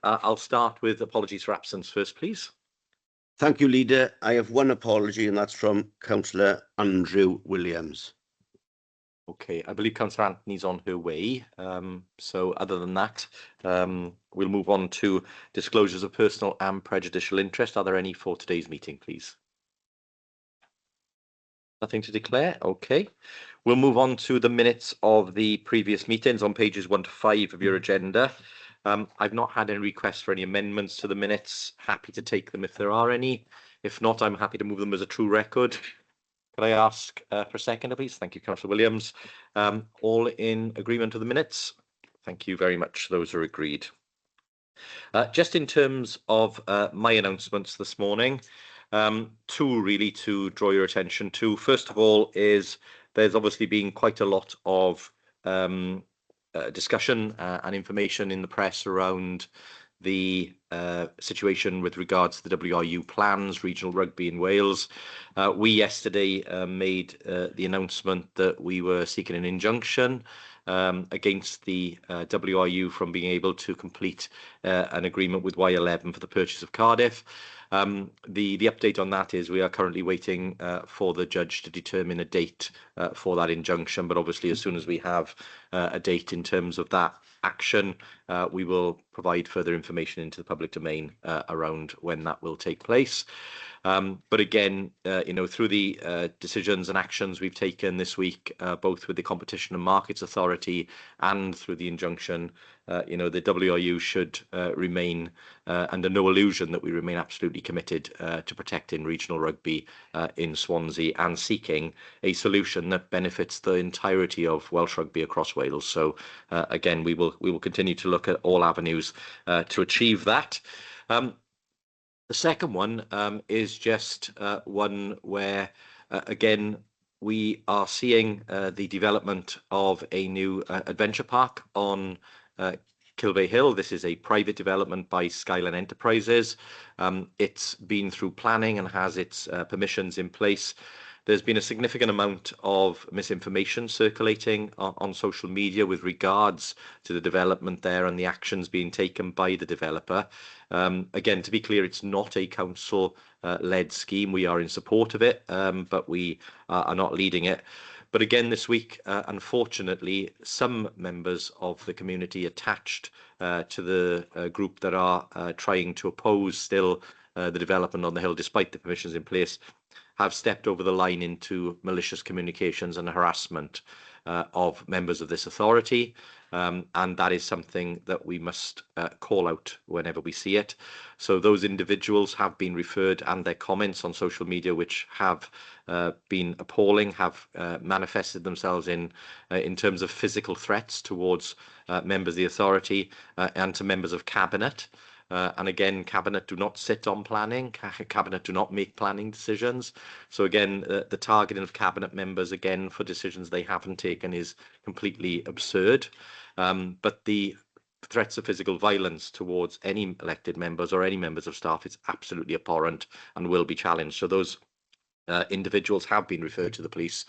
I'll start with apologies for absence first, please. Thank you, Leader. I have one apology, and that's from Councillor Andrew Williams. Okay, I believe Councillor Anthony's on her way. So other than that, we'll move on to disclosures of personal and prejudicial interest. Are there any for today's meeting, please? Nothing to declare. Okay. We'll move on to the minutes of the previous meetings on pages 1 to 5 of your agenda. I've not had any requests for any amendments to the minutes. Happy to take them if there are any. If not, I'm happy to move them as a true record. Could I ask for a second, please? Thank you, Councillor Williams. All in agreement with the minutes? Thank you very much. Those are agreed. Just in terms of my announcements this morning, two really to draw your attention to. First of all is there's obviously been quite a lot of discussion and information in the press around the situation with regards to the WRU plans, regional rugby in Wales. We yesterday made the announcement that we were seeking an injunction against the WRU from being able to complete an agreement with Y11 for the purchase of Cardiff. The update on that is we are currently waiting for the judge to determine a date for that injunction, but obviously as soon as we have a date in terms of that action, we will provide further information into the public domain around when that will take place. But again, through the decisions and actions we've taken this week, both with the Competition and Markets Authority and through the injunction, the WRU should remain under no illusion that we remain absolutely committed to protecting regional rugby in Swansea and seeking a solution that benefits the entirety of Welsh rugby across Wales. So again, we will continue to look at all avenues to achieve that. The second one is just one where, again, we are seeing the development of a new adventure park on Kilvey Hill. This is a private development by Skyline Enterprises. It's been through planning and has its permissions in place. There's been a significant amount of misinformation circulating on social media with regards to the development there and the actions being taken by the developer. Again, to be clear, it's not a council-led scheme. We are in support of it, but we are not leading it. But again, this week, unfortunately, some members of the community attached to the group that are trying to oppose still the development on the hill, despite the permissions in place, have stepped over the line into malicious communications and harassment of members of this authority. And that is something that we must call out whenever we see it. So those individuals have been referred, and their comments on social media, which have been appalling, have manifested themselves in terms of physical threats towards members of the authority and to members of Cabinet. And again, Cabinet do not sit on planning. Cabinet do not make planning decisions. So again, the targeting of Cabinet members, again, for decisions they haven't taken is completely absurd. But the threats of physical violence towards any elected members or any members of staff is absolutely abhorrent and will be challenged. So those individuals have been referred to the police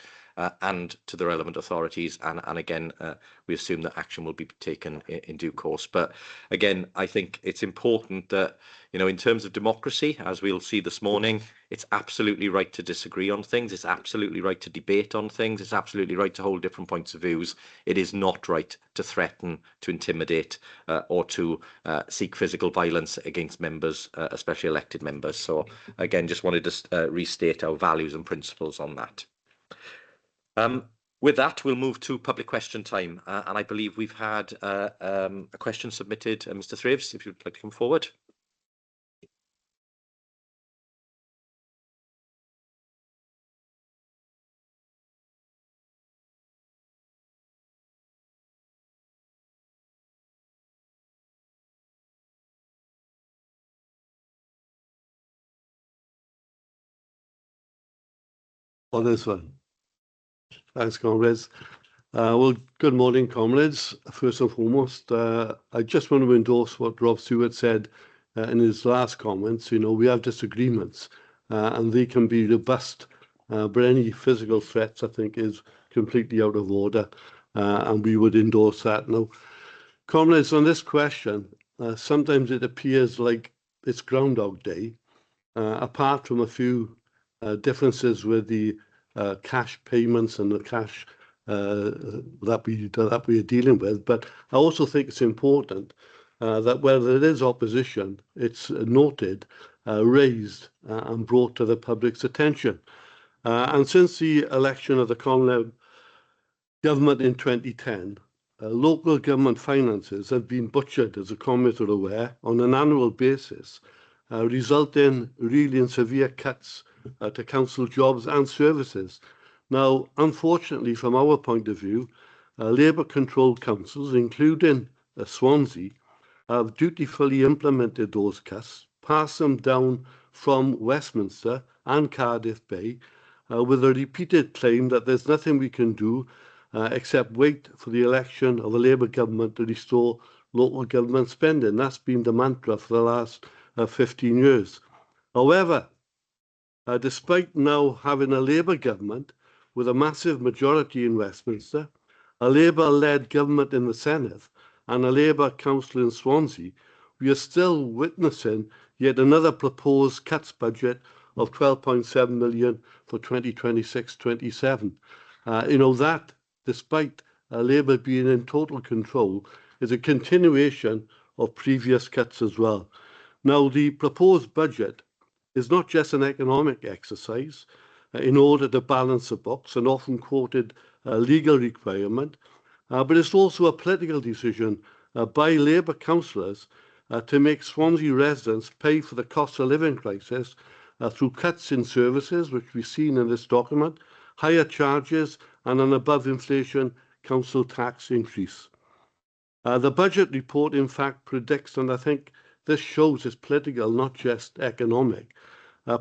and to the relevant authorities, and again, we assume that action will be taken in due course. But again, I think it's important that, in terms of democracy, as we'll see this morning, it's absolutely right to disagree on things. It's absolutely right to debate on things. It's absolutely right to hold different points of views. It is not right to threaten, to intimidate, or to seek physical violence against members, especially elected members. So again, just wanted to restate our values and principles on that. With that, we'll move to public question time, and I believe we've had a question submitted. Mr. Thraves, if you'd like to come forward. On this one. Thanks, comrades. Well, good morning, comrades. First and foremost, I just want to endorse what Rob Stewart said in his last comments. We have disagreements, and they can be robust, but any physical threats, I think, is completely out of order, and we would endorse that. Now, comrades, on this question, sometimes it appears like it's Groundhog Day, apart from a few differences with the cash payments and the cash that we are dealing with. But I also think it's important that where there is opposition, it's noted, raised, and brought to the public's attention. And since the election of the Conlev government in 2010, local government finances have been butchered, as the comments are aware, on an annual basis, resulting really in severe cuts to council jobs and services. Now, unfortunately, from our point of view, Labour-controlled councils, including Swansea, have dutifully implemented those cuts, passed them down from Westminster and Cardiff Bay, with a repeated claim that there's nothing we can do except wait for the election of a Labour government to restore local government spending. That's been the mantra for the last 15 years. However, despite now having a Labour government with a massive majority in Westminster, a Labour-led government in the Senate, and a Labour council in Swansea, we are still witnessing yet another proposed cuts budget of 12.7 million for 2026-27. That, despite Labour being in total control, is a continuation of previous cuts as well. Now, the proposed budget is not just an economic exercise in order to balance the books, an often quoted legal requirement, but it's also a political decision by Labour councillors to make Swansea residents pay for the cost of living crisis through cuts in services, which we've seen in this document, higher charges, and an above-inflation council tax increase. The budget report, in fact, predicts, and I think this shows it's political, not just economic,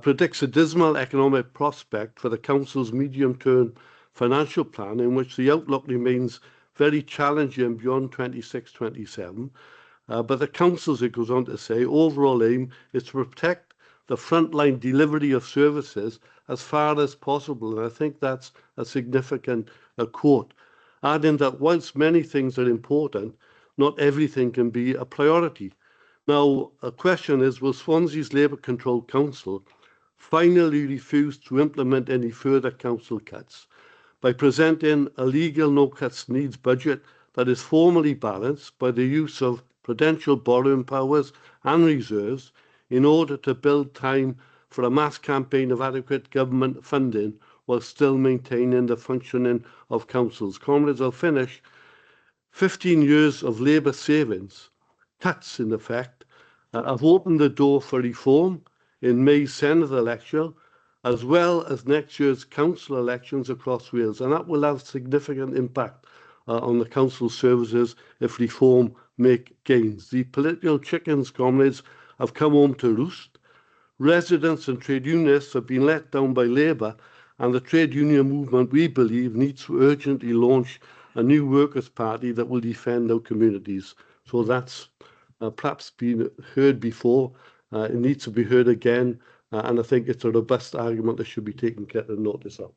predicts a dismal economic prospect for the council's medium-term financial plan, in which the outlook remains very challenging beyond 26-27. But the council's, it goes on to say, overall aim is to protect the frontline delivery of services as far as possible. And I think that's a significant quote, adding that whilst many things are important, not everything can be a priority. Now, a question is, will Swansea's Labour-controlled council finally refuse to implement any further council cuts by presenting a legal no-cuts needs budget that is formally balanced by the use of prudential borrowing powers and reserves in order to build time for a mass campaign of adequate government funding while still maintaining the functioning of councils? Comrades, I'll finish. 15 years of Labour savings, cuts in effect, have opened the door for reform in May's Senate election, as well as next year's council elections across Wales, and that will have significant impact on the council services if reform make gains. The political chickens, comrades, have come home to roost. Residents and trade unionists have been let down by Labour, and the trade union movement, we believe, needs to urgently launch a new workers' party that will defend our communities. So that's perhaps been heard before. It needs to be heard again, and I think it's a robust argument that should be taken notice of.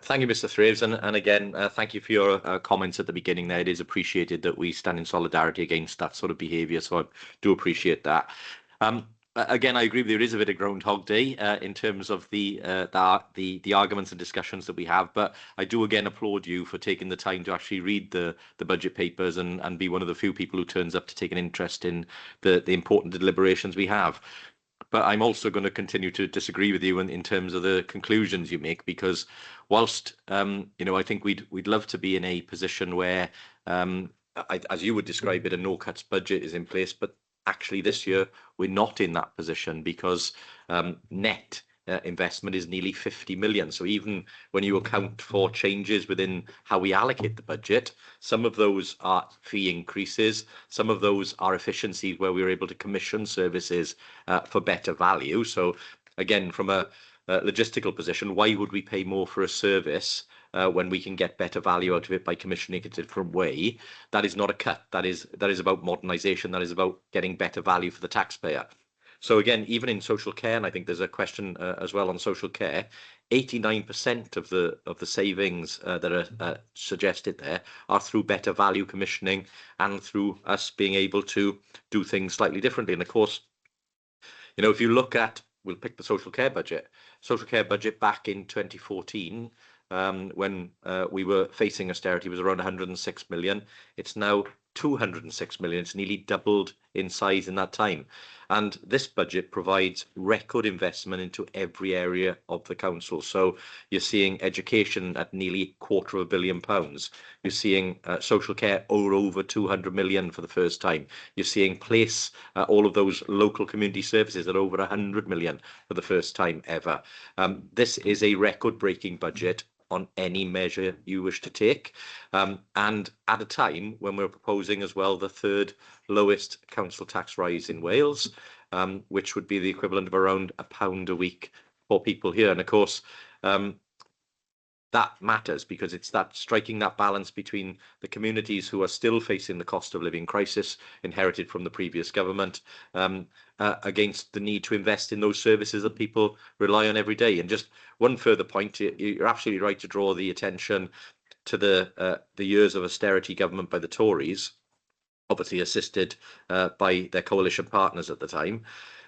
Thank you, Mr. Thraves, and again, thank you for your comments at the beginning there. It is appreciated that we stand in solidarity against that sort of behaviour, so I do appreciate that. Again, I agree with you, there is a bit of Groundhog Day in terms of the arguments and discussions that we have, but I do again applaud you for taking the time to actually read the budget papers and be one of the few people who turns up to take an interest in the important deliberations we have. But I'm also going to continue to disagree with you in terms of the conclusions you make, because whilst I think we'd love to be in a position where, as you would describe it, a no cuts budget is in place, but actually this year we're not in that position because net investment is nearly 50 million. So even when you account for changes within how we allocate the budget, some of those are fee increases, some of those are efficiencies where we're able to commission services for better value. So again, from a logistical position, why would we pay more for a service when we can get better value out of it by commissioning it a different way? That is not a cut. That is about modernisation. That is about getting better value for the taxpayer. So again, even in social care, and I think there's a question as well on social care, 89% of the savings that are suggested there are through better value commissioning and through us being able to do things slightly differently. And of course, you know, if you look at, we'll pick the social care budget. Social care budget back in 2014, when we were facing austerity, was around 106 million. It's now 206 million. It's nearly doubled in size in that time. And this budget provides record investment into every area of the council. So you're seeing education at nearly £250 million. You're seeing social care over 200 million for the first time. You're seeing place, all of those local community services at over 100 million for the first time ever. This is a record-breaking budget on any measure you wish to take, and at a time when we're proposing as well the third lowest council tax rise in Wales, which would be the equivalent of around £1 a week for people here. And of course, that matters because it's that striking that balance between the communities who are still facing the cost of living crisis inherited from the previous government, against the need to invest in those services that people rely on every day. And just one further point, you're absolutely right to draw the attention to the years of austerity government by the Tories, obviously assisted by their coalition partners at the time.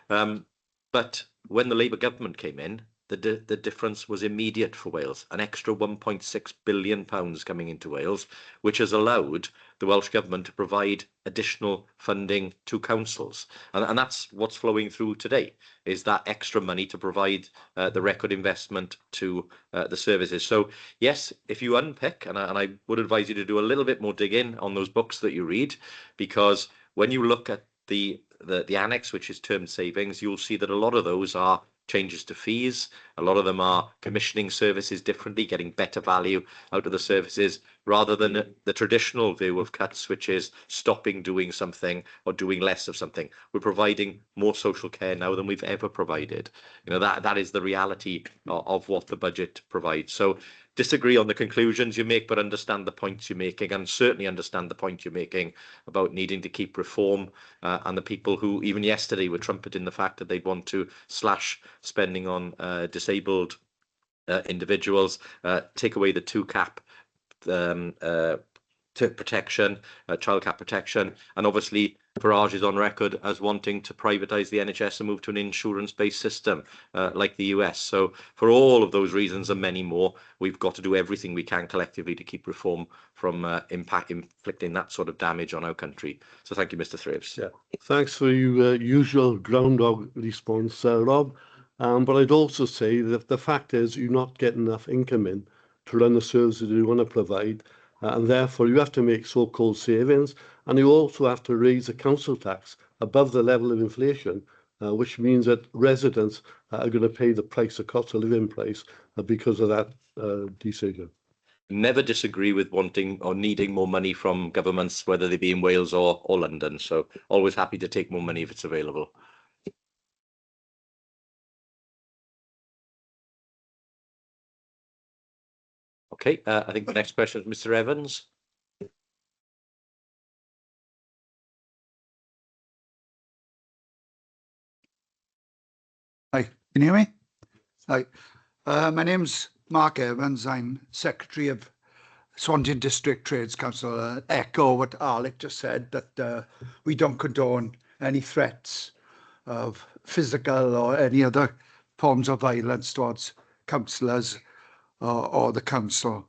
But when the Labour government came in, the difference was immediate for Wales, an extra £1.6 billion coming into Wales, which has allowed the Welsh Government to provide additional funding to councils. And that's what's flowing through today, is that extra money to provide the record investment to the services. So, yes, if you unpick, and I would advise you to do a little bit more digging on those books that you read, because when you look at the annex, which is term savings, you'll see that a lot of those are changes to fees. A lot of them are commissioning services differently, getting better value out of the services, rather than the traditional view of cuts, which is stopping doing something or doing less of something. We're providing more social care now than we've ever provided. You know, that is the reality of what the budget provides. So disagree on the conclusions you make, but understand the points you're making, and certainly understand the point you're making about needing to keep reform, and the people who even yesterday were trumpeting the fact that they'd want to slash spending on disabled individuals, take away the 2-cap protection, child cap protection, and obviously Farage is on record as wanting to privatise the NHS and move to an insurance-based system like the US. So for all of those reasons and many more, we've got to do everything we can collectively to keep reform from inflicting that sort of damage on our country. So thank you, Mr. Thraves. Yeah, thanks for your usual groundhog response, Rob. But I'd also say that the fact is you're not getting enough income in to run the services you want to provide, and therefore you have to make so-called savings, and you also have to raise the council tax above the level of inflation, which means that residents are going to pay the price, the cost of living price, because of that decision. Never disagree with wanting or needing more money from governments, whether they be in Wales or London. So always happy to take more money if it's available. Okay, I think the next question is Mr. Evans. Hi, can you hear me? Hi, my name's Mark Evans. I'm Secretary of Swansea District Trades Council. Echo what Alec just said, that we don't condone any threats of physical or any other forms of violence towards councillors or the council.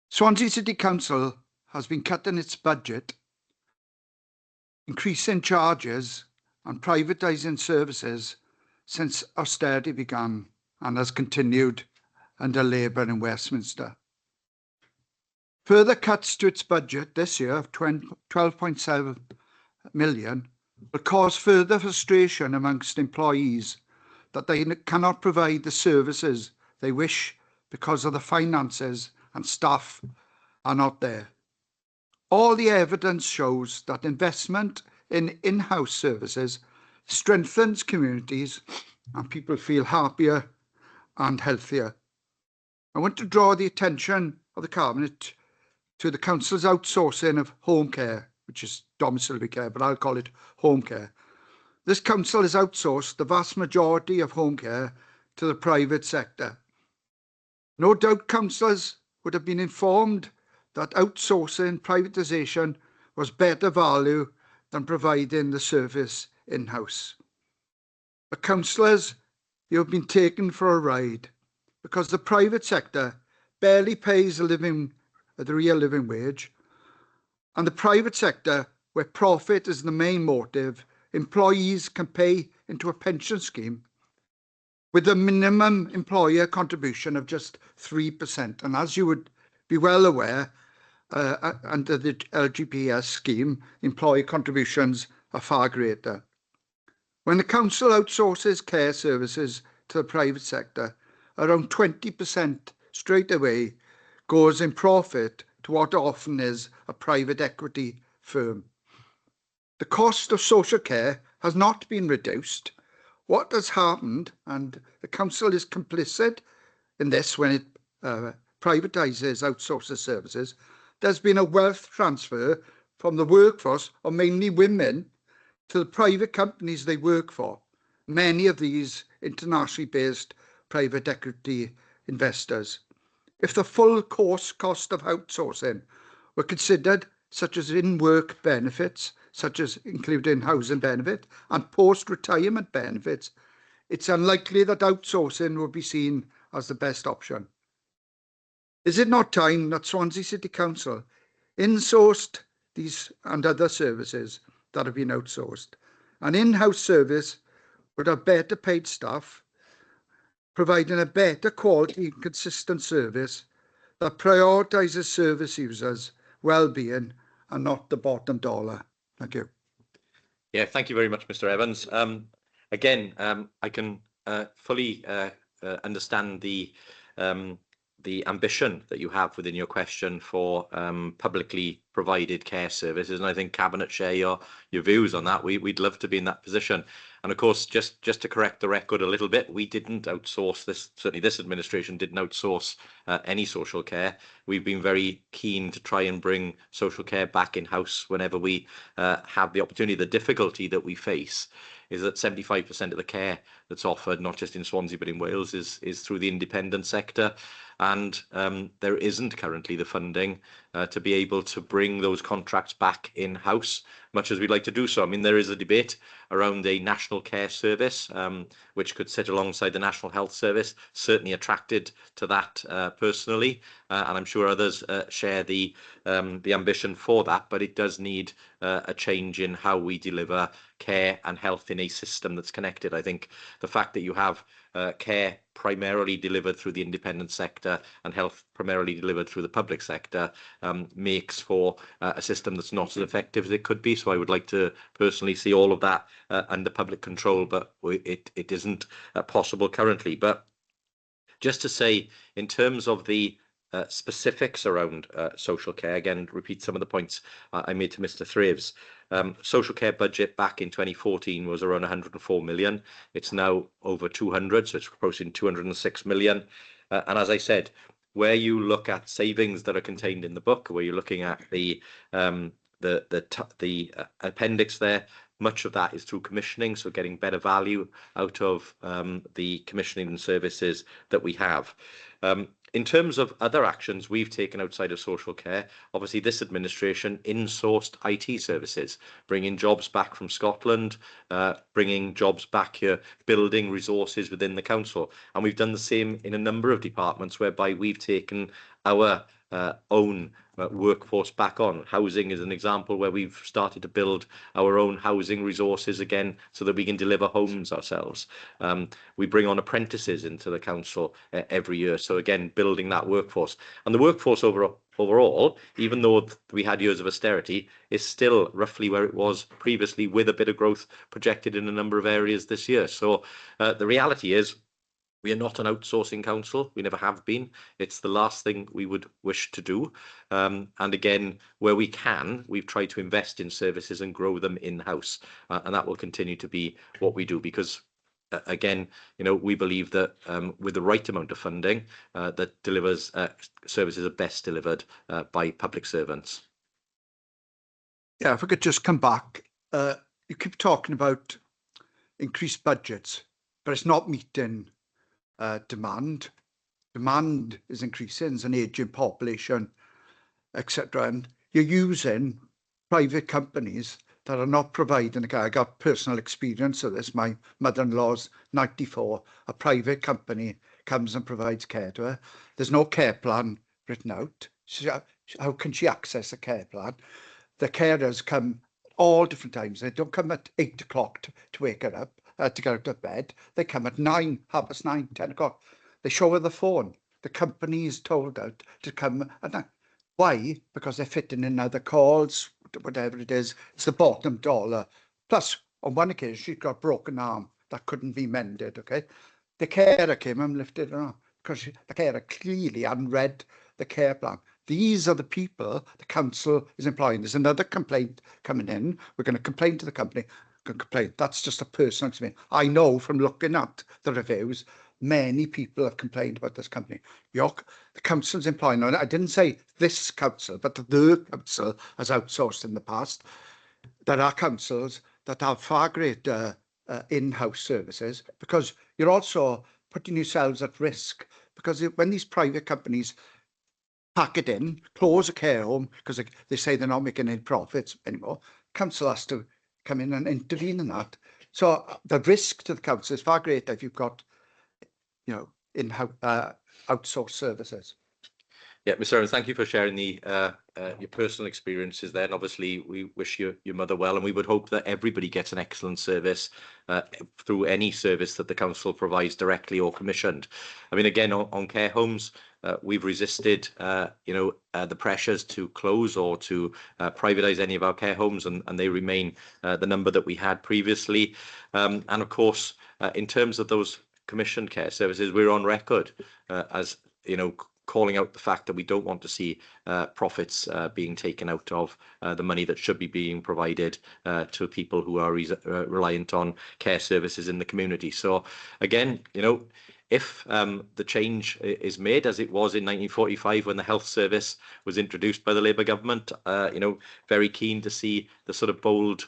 Swansea City Council has been cutting its budget, increasing charges and privatising services since austerity began, and has continued under Labour in Westminster. Further cuts to its budget this year of 12.7 million will cause further frustration amongst employees that they cannot provide the services they wish because of the finances and staff are not there. All the evidence shows that investment in in-house services strengthens communities and people feel happier and healthier. I want to draw the attention of the Cabinet to the Council's outsourcing of home care, which is domiciliary care, but I'll call it home care. This council has outsourced the vast majority of home care to the private sector. No doubt councillors would have been informed that outsourcing privatisation was better value than providing the service in-house. But councillors, you have been taken for a ride, because the private sector barely pays the real living wage, and the private sector, where profit is the main motive, employees can pay into a pension scheme with a minimum employer contribution of just 3%. And as you would be well aware, under the LGPS scheme, employee contributions are far greater. When the council outsources care services to the private sector, around 20% straight away goes in profit to what often is a private equity firm. The cost of social care has not been reduced. What has happened, and the council is complicit in this when it privatises outsources services, there's been a wealth transfer from the workforce, or mainly women, to the private companies they work for. Many of these internationally based private equity investors. If the full cost of outsourcing were considered, such as in-work benefits, such as including housing benefit and post-retirement benefits, it's unlikely that outsourcing would be seen as the best option. Is it not time that Swansea City Council insourced these and other services that have been outsourced? An in-house service would have better paid staff, providing a better quality and consistent service that prioritises service users' well-being and not the bottom dollar. Thank you. Yeah, thank you very much, Mr. Evans. Again, I can fully understand the ambition that you have within your question for publicly provided care services, and I think Cabinet share your views on that. We'd love to be in that position. And of course, just to correct the record a little bit, we didn't outsource this. Certainly, this administration didn't outsource any social care. We've been very keen to try and bring social care back in house whenever we have the opportunity. The difficulty that we face is that 75% of the care that's offered, not just in Swansea but in Wales, is through the independent sector, and there isn't currently the funding to be able to bring those contracts back in-house, much as we'd like to do so. I mean, there is a debate around a national care service, which could sit alongside the National Health Service. Certainly attracted to that personally, and I'm sure others share the ambition for that, but it does need a change in how we deliver care and health in a system that's connected. I think the fact that you have care primarily delivered through the independent sector and health primarily delivered through the public sector makes for a system that's not as effective as it could be. So I would like to personally see all of that under public control, but it isn't possible currently. But just to say, in terms of the specifics around social care, again, repeat some of the points I made to Mr. Thraves. Social care budget back in 2014 was around 104 million. It's now over 200, so it's approaching 206 million. And as I said, where you look at savings that are contained in the book, where you're looking at the appendix there, much of that is through commissioning, so getting better value out of the commissioning services that we have. In terms of other actions we've taken outside of social care, obviously this administration insourced IT services, bringing jobs back from Scotland, bringing jobs back here, building resources within the council. And we've done the same in a number of departments whereby we've taken our own workforce back on. Housing is an example where we've started to build our own housing resources again so that we can deliver homes ourselves. We bring on apprentices into the council every year. So again, building that workforce. And the workforce overall, even though we had years of austerity, is still roughly where it was previously, with a bit of growth projected in a number of areas this year. So the reality is, we are not an outsourcing council. We never have been. It's the last thing we would wish to do. And again, where we can, we've tried to invest in services and grow them in-house. And that will continue to be what we do, because again, we believe that with the right amount of funding, that delivers services are best delivered by public servants. Yeah, if I could just come back. You keep talking about increased budgets, but it's not meeting demand. Demand is increasing, there's an ageing population, etc. And you're using private companies that are not providing the care. I got personal experience of this. My mother-in-law's 94. A private company comes and provides care to her. There's no care plan written out. How can she access a care plan? The carers come all different times. They don't come at 8 o'clock to wake her up, to get out of bed. They come at 9, 9:30, 10 o'clock. They show her the phone. The company is told out to come at 9. Why? Because they're fitting in other calls, whatever it is. It's the bottom dollar. Plus, on one occasion, she got a broken arm that couldn't be mended, okay? The carer came and lifted her arm because the carer clearly hadn't read the care plan. These are the people the council is employing. There's another complaint coming in. We're going to complain to the company. Complain. That's just a personal experience. I know from looking at the reviews, many people have complained about this company. The council's employing. I didn't say this council, but the council has outsourced in the past. There are councils that have far greater in-house services, because you're also putting yourselves at risk, because when these private companies pack it in, close a care home because they say they're not making any profits anymore, council has to come in and intervene in that. So the risk to the council is far greater if you've got, in-house outsourced services. Yeah, Mr. Evans, thank you for sharing your personal experiences there. And obviously, we wish your mother well, and we would hope that everybody gets an excellent service through any service that the council provides directly or commissioned. I mean, again, on care homes, we've resisted, the pressures to close or to privatise any of our care homes, and they remain the number that we had previously. And of course, in terms of those commissioned care services, we're on record as calling out the fact that we don't want to see profits being taken out of the money that should be being provided to people who are reliant on care services in the community. So again, if the change is made, as it was in 1945 when the health service was introduced by the Labour government, very keen to see the sort of bold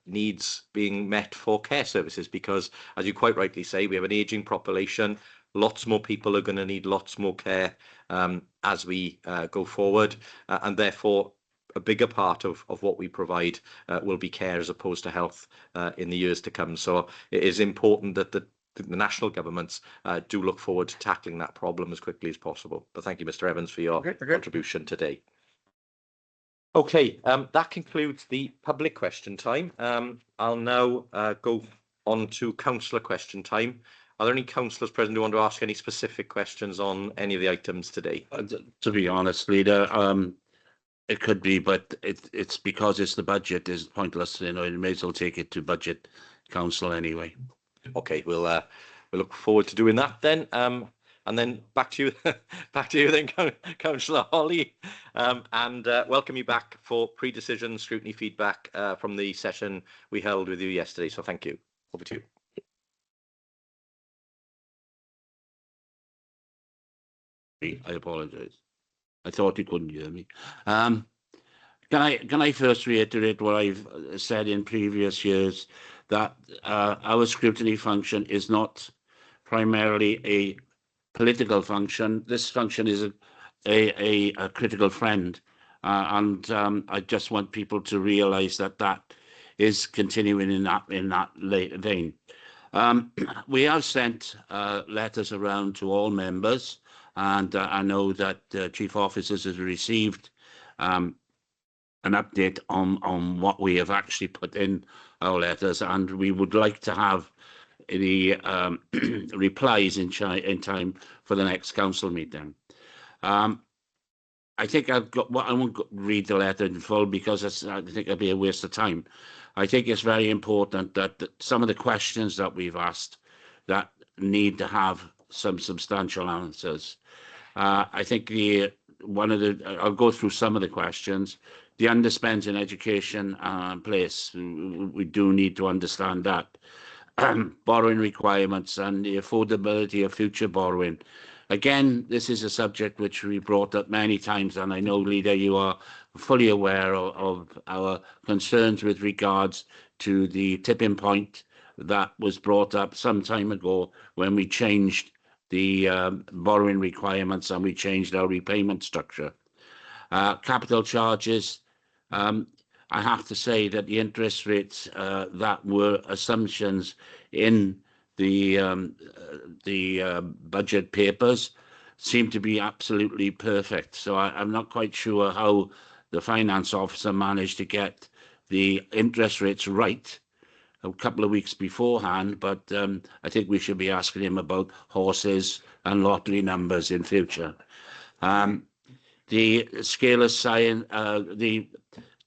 needs being met for care services, because, as you quite rightly say, we have an ageing population. Lots more people are going to need lots more care as we go forward, and therefore a bigger part of what we provide will be care as opposed to health in the years to come. So it is important that the national governments do look forward to tackling that problem as quickly as possible. But thank you, Mr. Evans, for your contribution today. Okay, that concludes the public question time. I'll now go on to councillor question time. Are there any councillors present who want to ask any specific questions on any of the items today? To be honest, Leader, it could be, but it's because it's the budget is pointless. You may as well take it to budget council anyway. Okay, we'll look forward to doing that then. And then back to you then, Councillor Holly, and welcome you back for pre-decision scrutiny feedback from the session we held with you yesterday. So thank you. Over to you. I apologise. I thought you couldn't hear me. Can I first reiterate what I've said in previous years, that our scrutiny function is not primarily a political function. This function is a critical friend, and I just want people to realise that is continuing in that vein. We have sent letters around to all members, and I know that Chief Officers has received an update on what we have actually put in our letters, and we would like to have the replies in time for the next council meeting. I think I won't read the letter in full because I think it'd be a waste of time. I think it's very important that some of the questions that we've asked that need to have some substantial answers. I think I'll go through some of the questions. The underspends in education place, we do need to understand that. Borrowing requirements and the affordability of future borrowing. Again, this is a subject which we brought up many times, and I know, Leader, you are fully aware of our concerns with regards to the tipping point that was brought up some time ago when we changed the borrowing requirements, and we changed our repayment structure. Capital charges, I have to say that the interest rates that were assumptions in the budget papers seem to be absolutely perfect. So I'm not quite sure how the finance officer managed to get the interest rates right a couple of weeks beforehand, but I think we should be asking him about horses and lottery numbers in future. The scale of science, the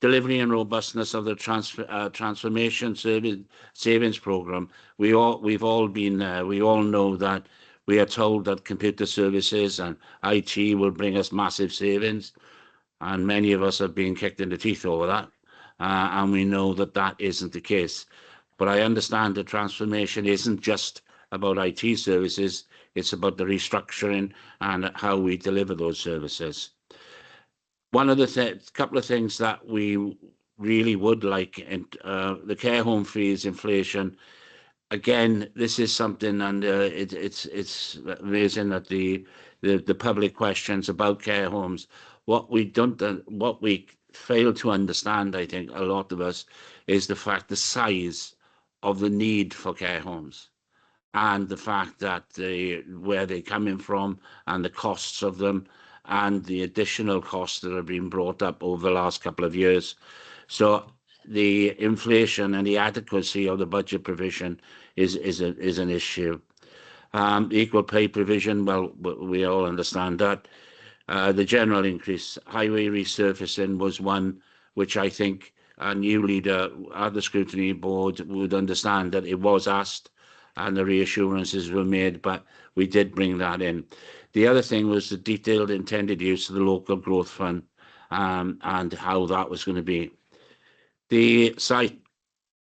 delivery and robustness of the transformation savings program. We've all been there. We all know that we are told that computer services and IT will bring us massive savings, and many of us have been kicked in the teeth over that, and we know that that isn't the case. But I understand the transformation isn't just about IT services, it's about the restructuring and how we deliver those services. One of the couple of things that we really would like, in the care home fees inflation. Again, this is something, and it's amazing that the public questions about care homes. What we fail to understand, I think, a lot of us, is the size of the need for care homes, and the fact that where they're coming from and the costs of them, and the additional costs that have been brought up over the last couple of years. So the inflation and the adequacy of the budget provision is an issue. Equal pay provision, well, we all understand that. The general increase, highway resurfacing, was one which I think a new leader at the scrutiny board would understand that it was asked and the reassurances were made, but we did bring that in. The other thing was the detailed intended use of the local growth fund, and how that was going to be. The size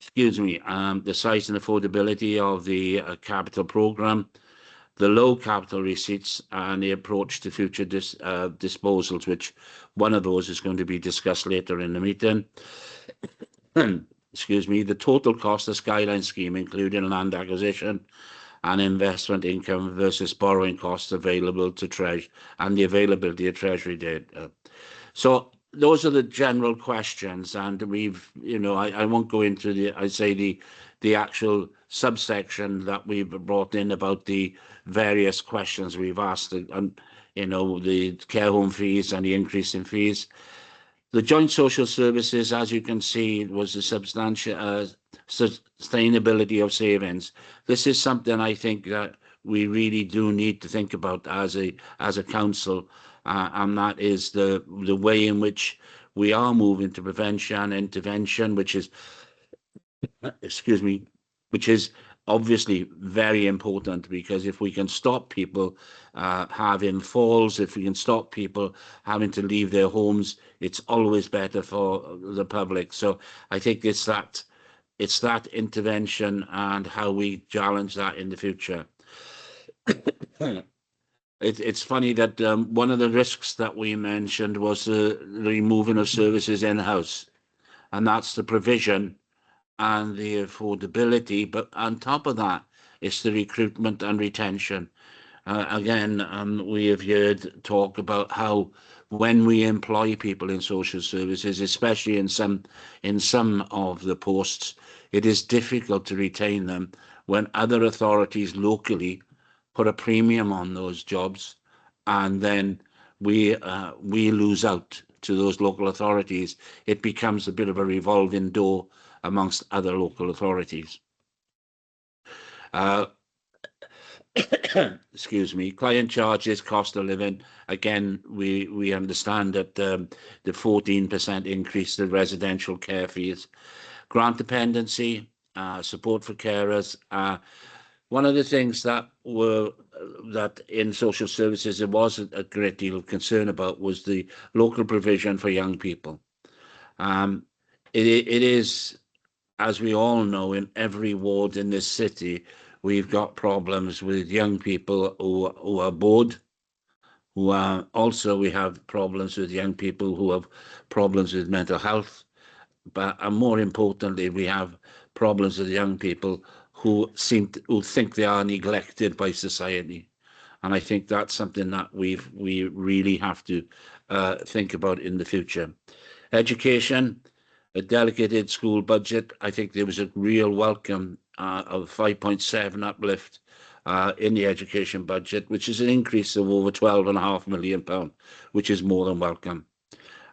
and affordability of the capital programme, the low capital receipts, and the approach to future disposals, which one of those is going to be discussed later in the meeting. The total cost of Skyline scheme, including land acquisition and investment income versus borrowing costs available to Treasury, and the availability of Treasury data. So those are the general questions, and we've, I won't go into the actual subsection that we've brought in about the various questions we've asked, and the care home fees and the increase in fees. The joint social services, as you can see, was the substantial sustainability of savings. This is something I think that we really do need to think about as a council, and that is the way in which we are moving to prevention and intervention, which is obviously very important, because if we can stop people having falls, if we can stop people having to leave their homes, it's always better for the public. So I think it's that intervention and how we challenge that in the future. It's funny that one of the risks that we mentioned was the removing of services in-house, and that's the provision and the affordability, but on top of that, it's the recruitment and retention. Again, we have heard talk about how when we employ people in social services, especially in some of the posts, it is difficult to retain them when other authorities locally put a premium on those jobs, and then we lose out to those local authorities. It becomes a bit of a revolving door amongst other local authorities. Client charges, cost of living. Again, we understand that the 14% increase in residential care fees. Grant dependency, support for carers. One of the things that in social services there was a great deal of concern about was the local provision for young people. It is, as we all know, in every ward in this city, we've got problems with young people who are bored. We have problems with young people who have problems with mental health. And more importantly, we have problems with young people who think they are neglected by society. and I think that's something that we really have to think about in the future. Education, a delegated school budget. I think there was a real welcome of 5.7 uplift in the education budget, which is an increase of over £12.5 million, which is more than welcome.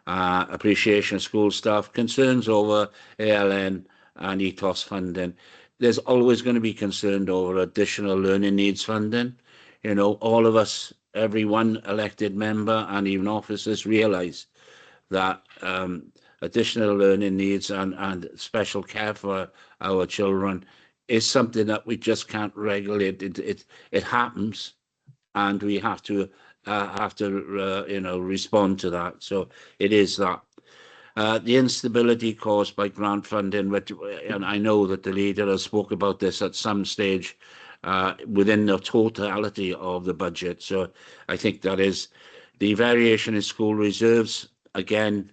Appreciation of school staff, concerns over ALN and ETOS funding. There's always going to be concerned over additional learning needs funding. You know, all of us, every one elected member and even officers realise that additional learning needs and special care for our children is something that we just can't regulate. It happens, and we have to you know, respond to that. So it is that. The instability caused by grant funding, and I know that the leader has spoke about this at some stage within the totality of the budget. So I think that is the variation in school reserves. Again,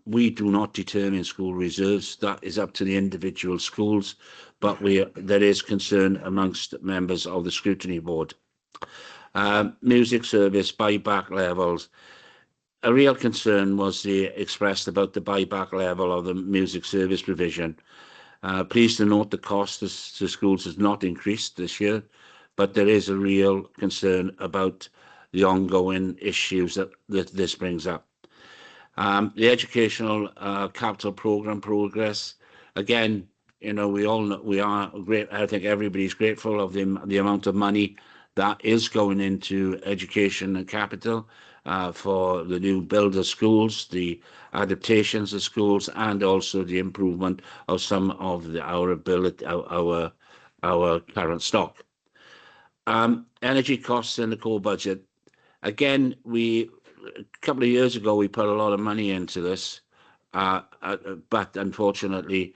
we do not determine school reserves. That is up to the individual schools, but there is concern amongst members of the scrutiny board. Music service buyback levels. A real concern was expressed about the buyback level of the music service provision. Pleased to note the cost to schools has not increased this year, but there is a real concern about the ongoing issues that this brings up. The educational capital programme progress. Again, you know, we are great. I think everybody's grateful of the amount of money that is going into education and capital for the new build of schools, the adaptations of schools, and also the improvement of some of our current stock. Energy costs in the core budget. Again, a couple of years ago we put a lot of money into this, but unfortunately,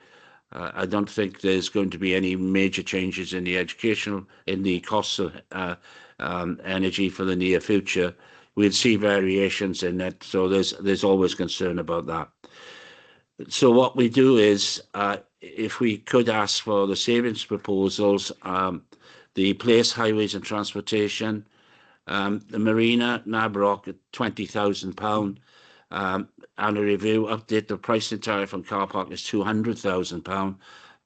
I don't think there's going to be any major changes in the costs of energy for the near future. We'll see variations in it, so there's always concern about that. So what we do is, if we could ask for the savings proposals, the place, highways and transportation, the marina, Nabrock at £20,000, and a review update the pricing tariff on car park is £200,000.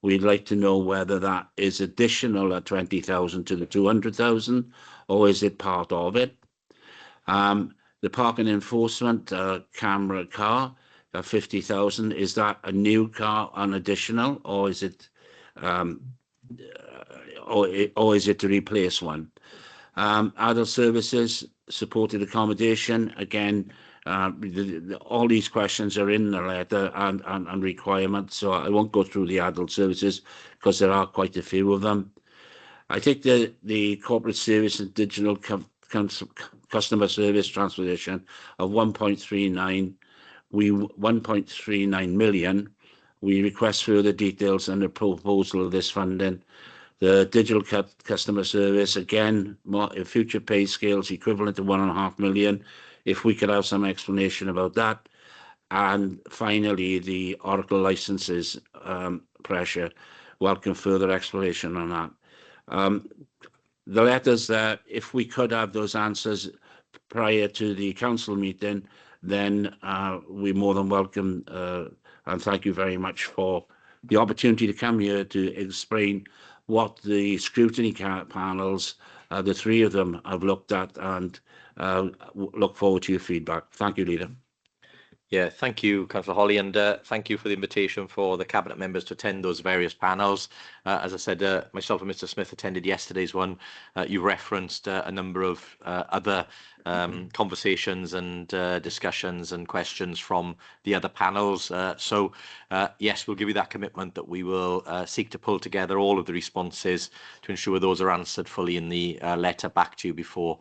We'd like to know whether that is additional at 20,000 to the 200,000, or is it part of it? The parking enforcement camera car at 50,000, is that a new car, an additional, or is it or is it to replace one? Adult services, supported accommodation, again, all these questions are in the letter and requirements, so I won't go through the adult services because there are quite a few of them. I think the corporate service and digital customer service transportation of 1.39 million. We request further details on the proposal of this funding. The digital customer service, again, future pay scales equivalent to 1.5 million. If we could have some explanation about that. And finally, the Oracle licenses pressure. Welcome further explanation on that. The letters that if we could have those answers prior to the council meeting, then we more than welcome, and thank you very much for the opportunity to come here to explain what the scrutiny panels, the three of them, have looked at, and look forward to your feedback. Thank you, Leader. Yeah, thank you, Councillor Holly, and thank you for the invitation for the Cabinet members to attend those various panels. As I said, myself and Mr Smith attended yesterday's one. You referenced a number of other conversations and discussions and questions from the other panels. So yes, we'll give you that commitment that we will seek to pull together all of the responses to ensure those are answered fully in the letter back to you before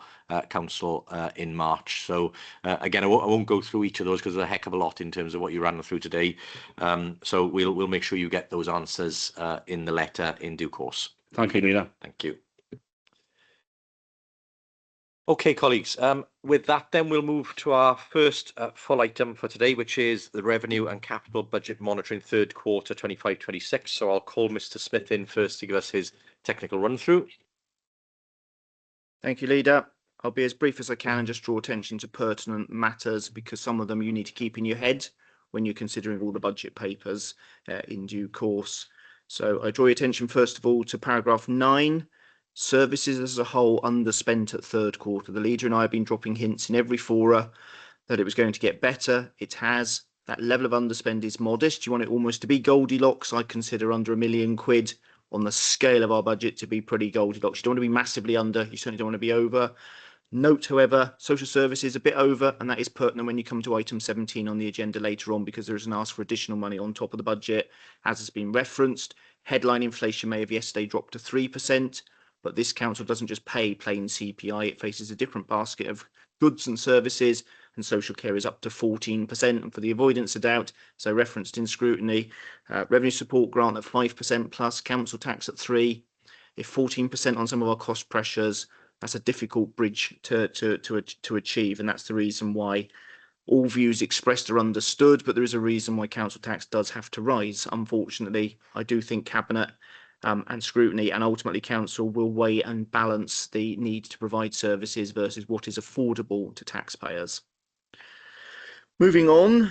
Council in March. So again, I won't go through each of those because there's a heck of a lot in terms of what you ran through today. So we'll make sure you get those answers in the letter in due course. Thank you, Leader. Thank you. Okay, colleagues, with that then we'll move to our first full item for today, which is the Revenue and Capital Budget Monitoring third quarter 25-26. So I'll call Mr Smith in first to give us his technical run through. Thank you, Leader. I'll be as brief as I can and just draw attention to pertinent matters, because some of them you need to keep in your head when you're considering all the budget papers in due course. So I draw your attention first of all to paragraph 9, services as a whole underspent at third quarter. The Leader and I have been dropping hints in every fora that it was going to get better. It has. That level of underspend is modest. You want it almost to be Goldilocks. I consider under £1 million on the scale of our budget to be pretty Goldilocks. You don't want to be massively under. You certainly don't want to be over. Note, however, social services a bit over, and that is pertinent when you come to item 17 on the agenda later on, because there is an ask for additional money on top of the budget, as has been referenced. Headline inflation may have yesterday dropped to 3%, but this council doesn't just pay plain CPI. It faces a different basket of goods and services, and social care is up to 14%. And for the avoidance of doubt, so referenced in scrutiny, revenue support grant at 5% plus, council tax at 3%. If 14% on some of our cost pressures, that's a difficult bridge to achieve, and that's the reason why all views expressed are understood, but there is a reason why council tax does have to rise. Unfortunately, I do think Cabinet and scrutiny and ultimately council will weigh and balance the need to provide services versus what is affordable to taxpayers. Moving on,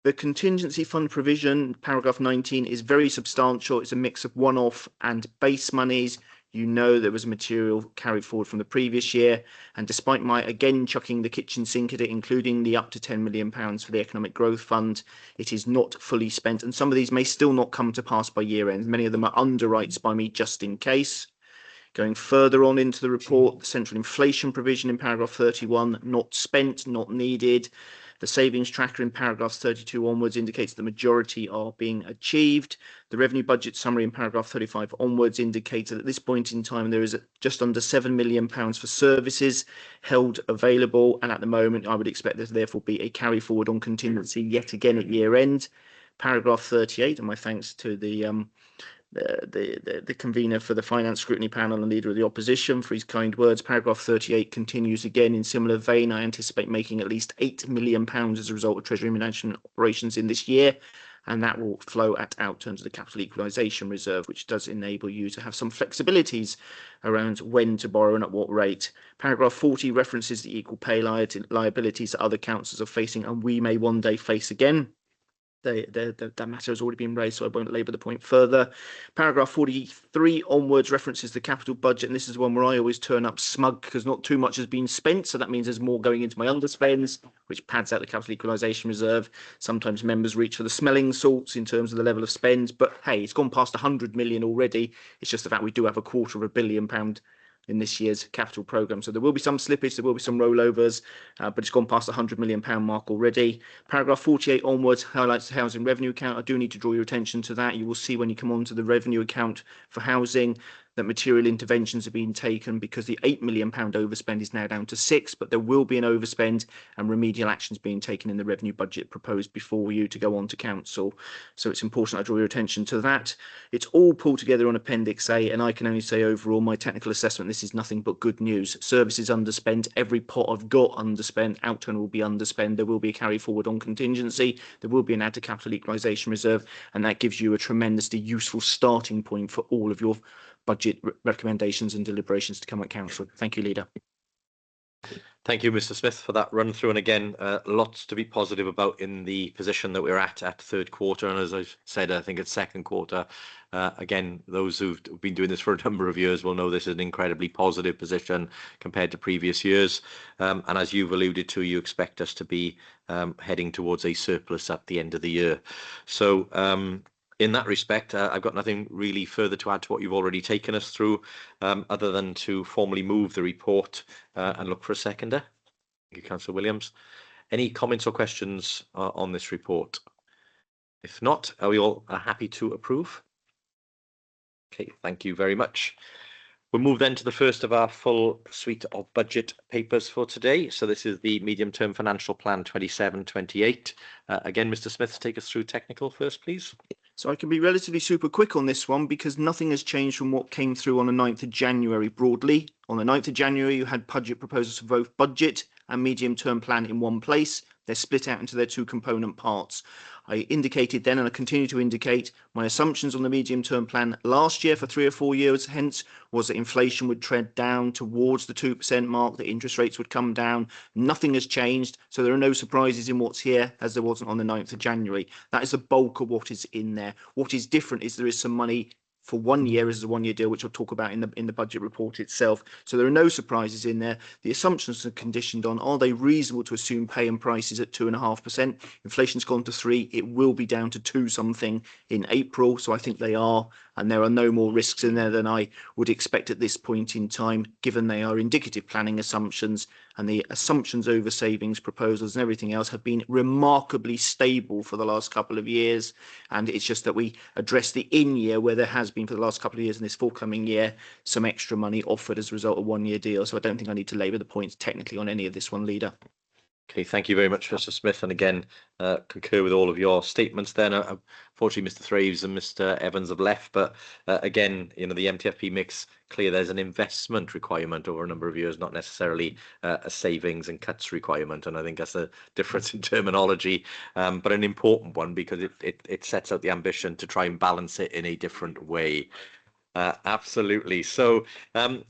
the contingency fund provision, paragraph 19, is very substantial. It's a mix of one-off and base monies. You know there was material carried forward from the previous year, and despite my again chucking the kitchen sink at it, including the up to £10 million for the Economic Growth Fund, it is not fully spent, and some of these may still not come to pass by year end. Many of them are underwrites by me just in case. Going further on into the report, the central inflation provision in paragraph 31, not spent, not needed. The savings tracker in paragraphs 32 onwards indicates the majority are being achieved. The revenue budget summary in paragraph 35 onwards indicates that at this point in time there is just under £7 million for services held available, and at the moment I would expect there to therefore be a carry forward on contingency yet again at year end. Paragraph 38, and my thanks to the convener for the Finance Scrutiny Panel and Leader of the Opposition for his kind words. Paragraph 38 continues again in similar vein. I anticipate making at least £8 million as a result of Treasury management operations in this year, and that will flow at outturns of the Capital Equalisation Reserve, which does enable you to have some flexibilities around when to borrow and at what rate. Paragraph 40 references the equal pay liabilities that other councils are facing and we may one day face again. That matter has already been raised, so I won't labour the point further. Paragraph 43 onwards references the capital budget, and this is the one where I always turn up smug because not too much has been spent, so that means there's more going into my underspends, which pads out the Capital Equalisation Reserve. Sometimes members reach for the smelling salts in terms of the level of spend, but hey, it's gone past 100 million already. It's just the fact we do have £250 million in this year's capital programme. So there will be some slippage, there will be some rollovers, but it's gone past the £100 million mark already. Paragraph 48 onwards highlights the housing revenue account. I do need to draw your attention to that. You will see when you come on to the revenue account for housing that material interventions are being taken because the £8 million overspend is now down to 6, but there will be an overspend and remedial actions being taken in the revenue budget proposed before you to go on to council. So it's important I draw your attention to that. It's all pulled together on Appendix A, and I can only say overall my technical assessment, this is nothing but good news. Services underspent, every pot I've got underspent, outturn will be underspent, there will be a carry forward on contingency, there will be an add to Capital Equalisation Reserve, and that gives you a tremendously useful starting point for all of your budget recommendations and deliberations to come at council. Thank you, Leader. Thank you, Mr. Smith, for that run through. And again, lots to be positive about in the position that we're at third quarter. And as I've said, I think it's second quarter. Again, those who've been doing this for a number of years will know this is an incredibly positive position compared to previous years. And as you've alluded to, you expect us to be heading towards a surplus at the end of the year. So in that respect, I've got nothing really further to add to what you've already taken us through, other than to formally move the report and look for a seconder. Thank you, Councillor Williams. Any comments or questions on this report? If not, are we all happy to approve? Okay, thank you very much. We'll move then to the first of our full suite of budget papers for today. So this is the Medium-Term Financial Plan 27-28. Again, Mr. Smith, take us through technical first, please. So I can be relatively super quick on this one because nothing has changed from what came through on the 9th of January broadly. On the 9th of January, you had budget proposals for both budget and medium-term plan in one place. They're split out into their two component parts. I indicated then, and I continue to indicate, my assumptions on the medium-term plan last year for 3 or 4 years hence was that inflation would trend down towards the 2% mark, that interest rates would come down. Nothing has changed, so there are no surprises in what's here, as there wasn't on the 9th of January. That is the bulk of what is in there. What is different is there is some money for 1 year as a 1-year deal, which I'll talk about in the budget report itself. So there are no surprises in there. The assumptions are conditioned on, are they reasonable to assume pay and prices at 2.5%? Inflation's gone to 3. It will be down to 2 something in April. So I think they are, and there are no more risks in there than I would expect at this point in time, given they are indicative planning assumptions, and the assumptions over savings proposals and everything else have been remarkably stable for the last couple of years. And it's just that we address the in-year where there has been for the last couple of years in this forthcoming year some extra money offered as a result of 1-year deal. So I don't think I need to labour the points technically on any of this one, Leader. Okay, thank you very much, Mr. Smith. And again, concur with all of your statements then. Unfortunately, Mr. Thraves and Mr. Evans have left, but again, the MTFP makes clear there's an investment requirement over a number of years, not necessarily a savings and cuts requirement. And I think that's a difference in terminology, but an important one because it sets out the ambition to try and balance it in a different way. Absolutely. So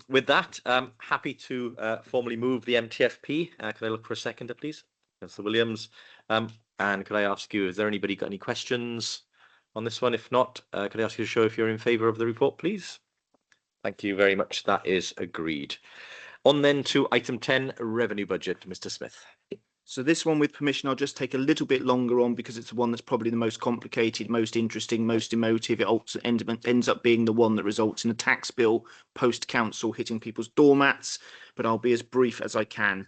with that, happy to formally move the MTFP. Can I look for a seconder, please? Councillor Williams. And could I ask you, has there anybody got any questions on this one? If not, could I ask you to show if you're in favour of the report, please? Thank you very much. That is agreed. On then to item 10, revenue budget, Mr. Smith. So this one, with permission, I'll just take a little bit longer on because it's the one that's probably the most complicated, most interesting, most emotive. It ends up being the one that results in a tax bill post-council hitting people's doormats, but I'll be as brief as I can.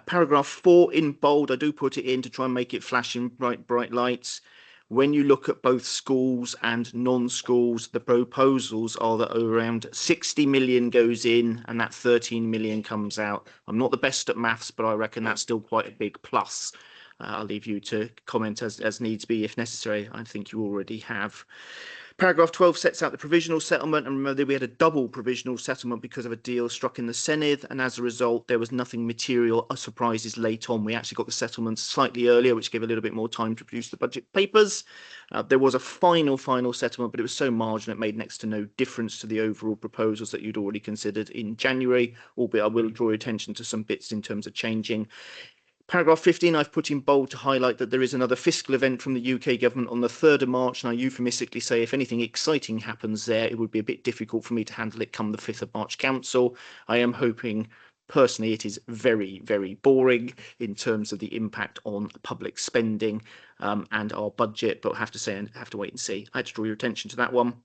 Paragraph 4 in bold, I do put it in to try and make it flash in bright lights. When you look at both schools and non-schools, the proposals are that around 60 million goes in and that 13 million comes out. I'm not the best at maths, but I reckon that's still quite a big plus. I'll leave you to comment as needs be if necessary. I think you already have. Paragraph 12 sets out the provisional settlement, and remember that we had a double provisional settlement because of a deal struck in the Senedd, and as a result there was nothing material or surprises late on. We actually got the settlement slightly earlier, which gave a little bit more time to produce the budget papers. There was a final settlement, but it was so marginal it made next to no difference to the overall proposals that you'd already considered in January, albeit I will draw attention to some bits in terms of changing. Paragraph 15, I've put in bold to highlight that there is another fiscal event from the UK government on the 3rd of March, and I euphemistically say if anything exciting happens there, it would be a bit difficult for me to handle it come the 5th of March Council. I am hoping, personally, it is very, very boring in terms of the impact on public spending and our budget, but I have to say, I have to wait and see. I had to draw your attention to that one.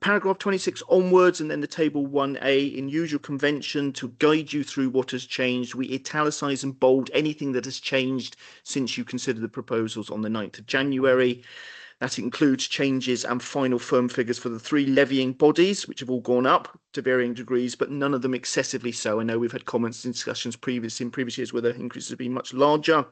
Paragraph 26 onwards, and then the table 1A, in usual convention to guide you through what has changed, we italicise and bold anything that has changed since you considered the proposals on the 9th of January. That includes changes and final firm figures for the 3 levying bodies, which have all gone up to varying degrees, but none of them excessively so. I know we've had comments and discussions in previous years where the increases have been much larger.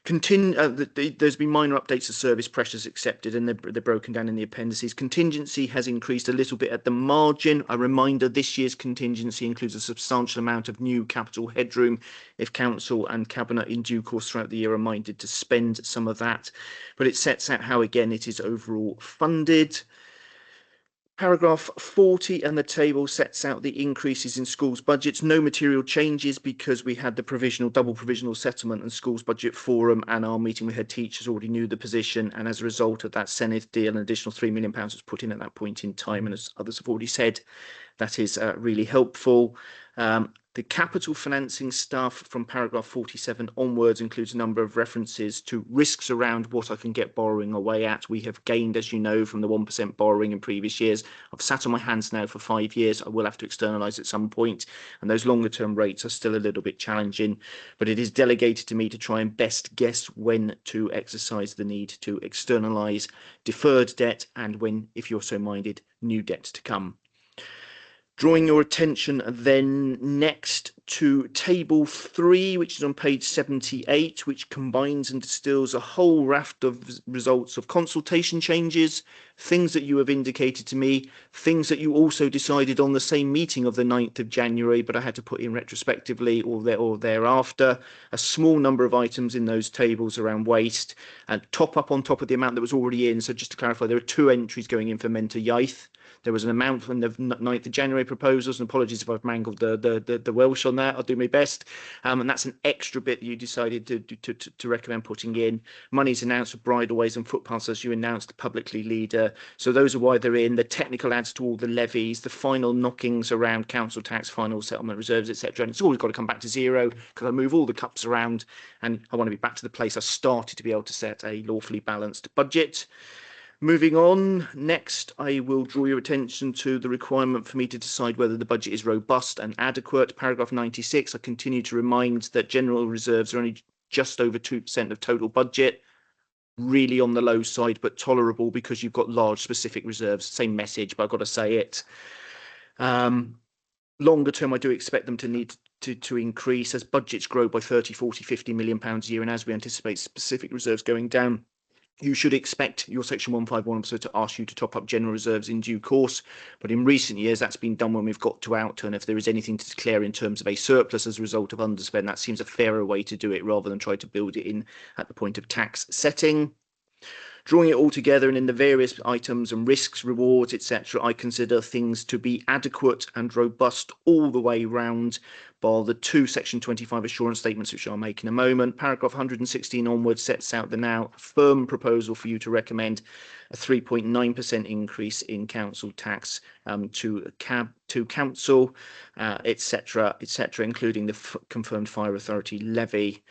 There's been minor updates to service pressures accepted, and they're broken down in the appendices. Contingency has increased a little bit at the margin. A reminder, this year's contingency includes a substantial amount of new capital headroom if Council and Cabinet in due course throughout the year are minded to spend some of that. But it sets out how, again, it is overall funded. Paragraph 40 and the table sets out the increases in schools' budgets. No material changes because we had the double provisional settlement and schools budget forum, and our meeting with head teachers already knew the position, and as a result of that Senedd deal, an additional £3 million was put in at that point in time, and as others have already said, that is really helpful. The capital financing stuff from paragraph 47 onwards includes a number of references to risks around what I can get borrowing away at. We have gained, as you know, from the 1% borrowing in previous years. I've sat on my hands now for 5 years. I will have to externalise at some point, and those longer term rates are still a little bit challenging, but it is delegated to me to try and best guess when to exercise the need to externalise deferred debt and when, if you're so minded, new debt to come. Drawing your attention then next to table 3, which is on page 78, which combines and distills a whole raft of results of consultation changes, things that you have indicated to me, things that you also decided on the same meeting of the 9th of January, but I had to put in retrospectively or thereafter, a small number of items in those tables around waste, and top up on top of the amount that was already in. So just to clarify, there are 2 entries going in for Mentor Yaith. There was an amount from the 9th of January proposals, and apologies if I've mangled the Welsh on that. I'll do my best. And that's an extra bit that you decided to recommend putting in. Money's announced for bridleways and footpaths, as you announced publicly, Leader. So those are why they're in. The technical adds to all the levies, the final knockings around council tax, final settlement reserves, etc. And it's always got to come back to zero because I move all the cups around, and I want to be back to the place I started to be able to set a lawfully balanced budget. Moving on, next I will draw your attention to the requirement for me to decide whether the budget is robust and adequate. Paragraph 96, I continue to remind that general reserves are only just over 2% of total budget. Really on the low side, but tolerable because you've got large specific reserves. Same message, but I've got to say it. Longer term, I do expect them to need to increase as budgets grow by 30, 40, 50 million pounds a year, and as we anticipate specific reserves going down. You should expect your Section 151 officer to ask you to top up general reserves in due course, but in recent years that's been done when we've got to outturn. If there is anything to declare in terms of a surplus as a result of underspend, that seems a fairer way to do it rather than try to build it in at the point of tax setting. Drawing it all together and in the various items and risks, rewards, etc., I consider things to be adequate and robust all the way round, bar the 2 Section 25 assurance statements, which I'll make in a moment. Paragraph 116 onwards sets out the now firm proposal for you to recommend a 3.9% increase in council tax to council, etc., including the confirmed fire authority levy.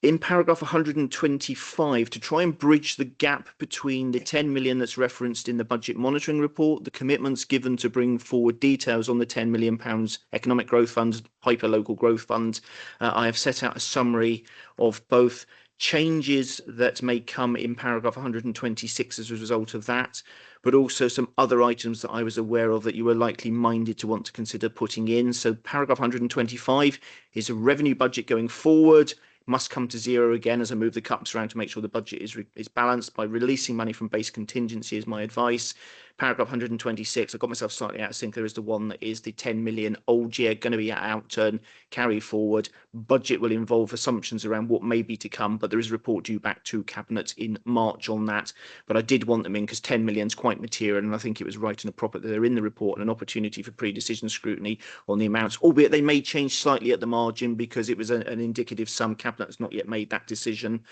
In paragraph 125, to try and bridge the gap between the 10 million that's referenced in the budget monitoring report, the commitments given to bring forward details on the 10 million pounds economic growth fund, hyper-local growth fund, I have set out a summary of both changes that may come in paragraph 126 as a result of that, but also some other items that I was aware of that you were likely minded to want to consider putting in. So paragraph 125 is a revenue budget going forward. Must come to zero again as I move the cups around to make sure the budget is balanced by releasing money from base contingency is my advice. Paragraph 126, I got myself slightly out of sync. There is the one that is the 10 million old year going to be at outturn, carry forward. Budget will involve assumptions around what may be to come, but there is a report due back to Cabinet in March on that. But I did want them in because 10 million is quite material, and I think it was right and appropriate that they're in the report and an opportunity for pre-decision scrutiny on the amounts, albeit they may change slightly at the margin because it was an indicative sum. Cabinet has not yet made that decision.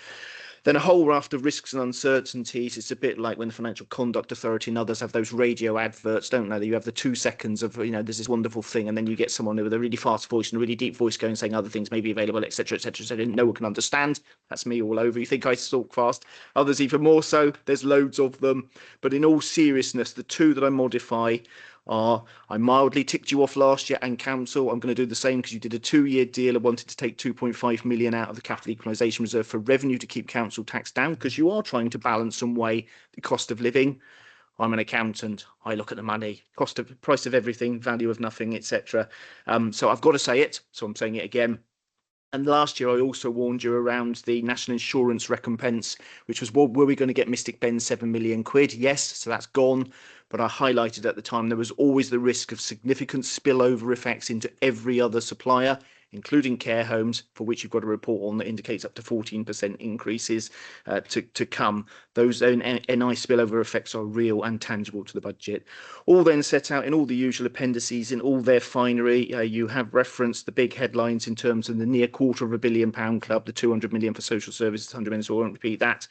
Then a whole raft of risks and uncertainties. It's a bit like when the Financial Conduct Authority and others have those radio adverts, don't they? You have the 2 seconds of, there's this wonderful thing, and then you get someone with a really fast voice and a really deep voice going, saying other things may be available, etc., etc., etc. No one can understand. That's me all over. You think I talk fast. Others even more so. There's loads of them. But in all seriousness, the 2 that I modify are, I mildly ticked you off last year, and council, I'm going to do the same because you did a 2-year deal and wanted to take 2.5 million out of the capital equalisation reserve for revenue to keep council tax down because you are trying to balance and weigh the cost of living. I'm an accountant. I look at the money, price of everything, value of nothing, etc. So I've got to say it. So I'm saying it again. And last year, I also warned you around the national insurance recompense, which was, well, were we going to get Mystic Ben's 7 million quid? Yes, so that's gone. But I highlighted at the time there was always the risk of significant spillover effects into every other supplier, including care homes, for which you've got a report on that indicates up to 14% increases to come. Those NI spillover effects are real and tangible to the budget. All then set out in all the usual appendices, in all their finery. You have referenced the big headlines in terms of the near £250 million club, the 200 million for social services, 100 million, so I won't repeat that.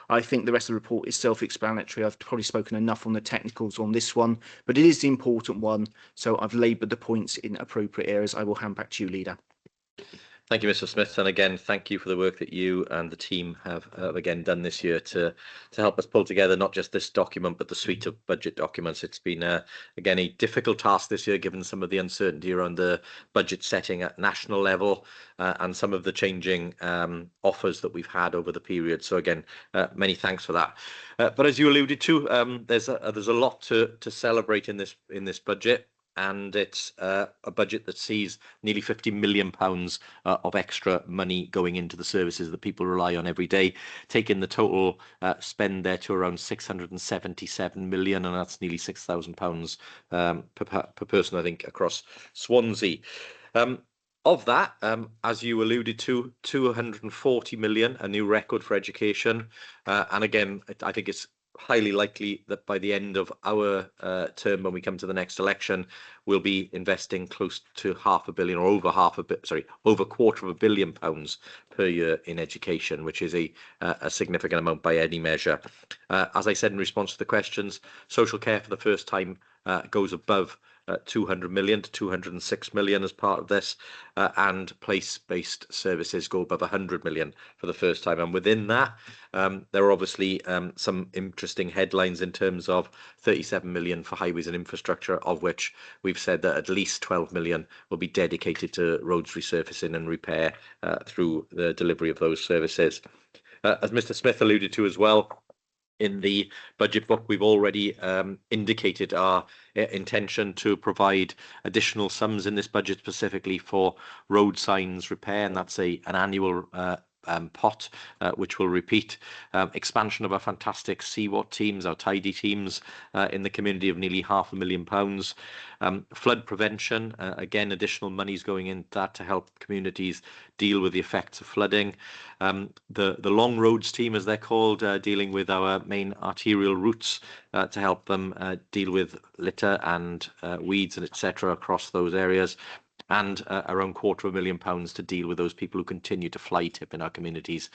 I think the rest of the report is self-explanatory. I've probably spoken enough on the technicals on this one, but it is the important one. So I've laboured the points in appropriate areas. I will hand back to you, Leader. Thank you, Mr. Smith, and again, thank you for the work that you and the team have again done this year to help us pull together not just this document but the suite of budget documents. It's been again a difficult task this year, given some of the uncertainty around the budget setting at national level and some of the changing offers that we've had over the period. So again, many thanks for that. But as you alluded to, there's a lot to celebrate in this budget. and it's a budget that sees nearly £50 million of extra money going into the services that people rely on every day, taking the total spend there to around 677 million, and that's nearly £6,000 per person, I think, across Swansea. Of that, as you alluded to, 240 million, a new record for education. And again, I think it's highly likely that by the end of our term, when we come to the next election, we'll be investing close to £500 million, or over £250 million per year in education, which is a significant amount by any measure. As I said in response to the questions, social care for the first time goes above 200 million to 206 million as part of this, and place-based services go above 100 million for the first time. And within that, there are obviously some interesting headlines in terms of 37 million for highways and infrastructure, of which we've said that at least 12 million will be dedicated to roads resurfacing and repair through the delivery of those services. As Mr. Smith alluded to as well, in the budget book, we've already indicated our intention to provide additional sums in this budget specifically for road signs repair, and that's an annual pot which will repeat. Expansion of our fantastic CWAT teams, our tidy teams in the community, of nearly £500,000. Flood prevention, again, additional monies going into that to help communities deal with the effects of flooding. The long roads team, as they're called, dealing with our main arterial routes to help them deal with litter and weeds and etc. across those areas. And around £250,000 to deal with those people who continue to fly tip in our communities,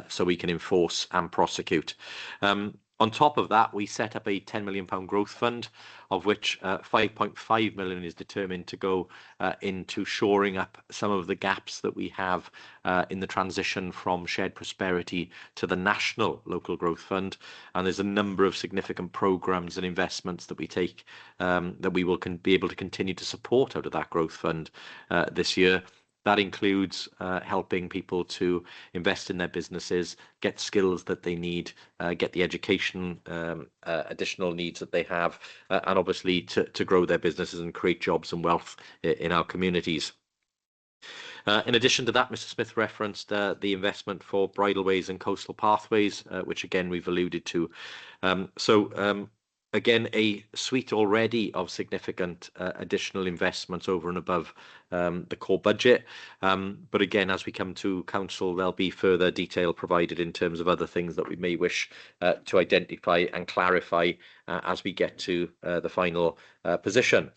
so we can enforce and prosecute. On top of that, we set up a £10 million growth fund, of which 5.5 million is determined to go into shoring up some of the gaps that we have in the transition from shared prosperity to the national local growth fund. And there's a number of significant programs and investments that we take that we will be able to continue to support out of that growth fund this year. That includes helping people to invest in their businesses, get skills that they need, get the education, additional needs that they have, and obviously to grow their businesses and create jobs and wealth in our communities. In addition to that, Mr. Smith referenced the investment for bridleways and coastal pathways, which again we've alluded to. Again, a suite already of significant additional investments over and above the core budget. But again, as we come to council, there'll be further detail provided in terms of other things that we may wish to identify and clarify as we get to the final position.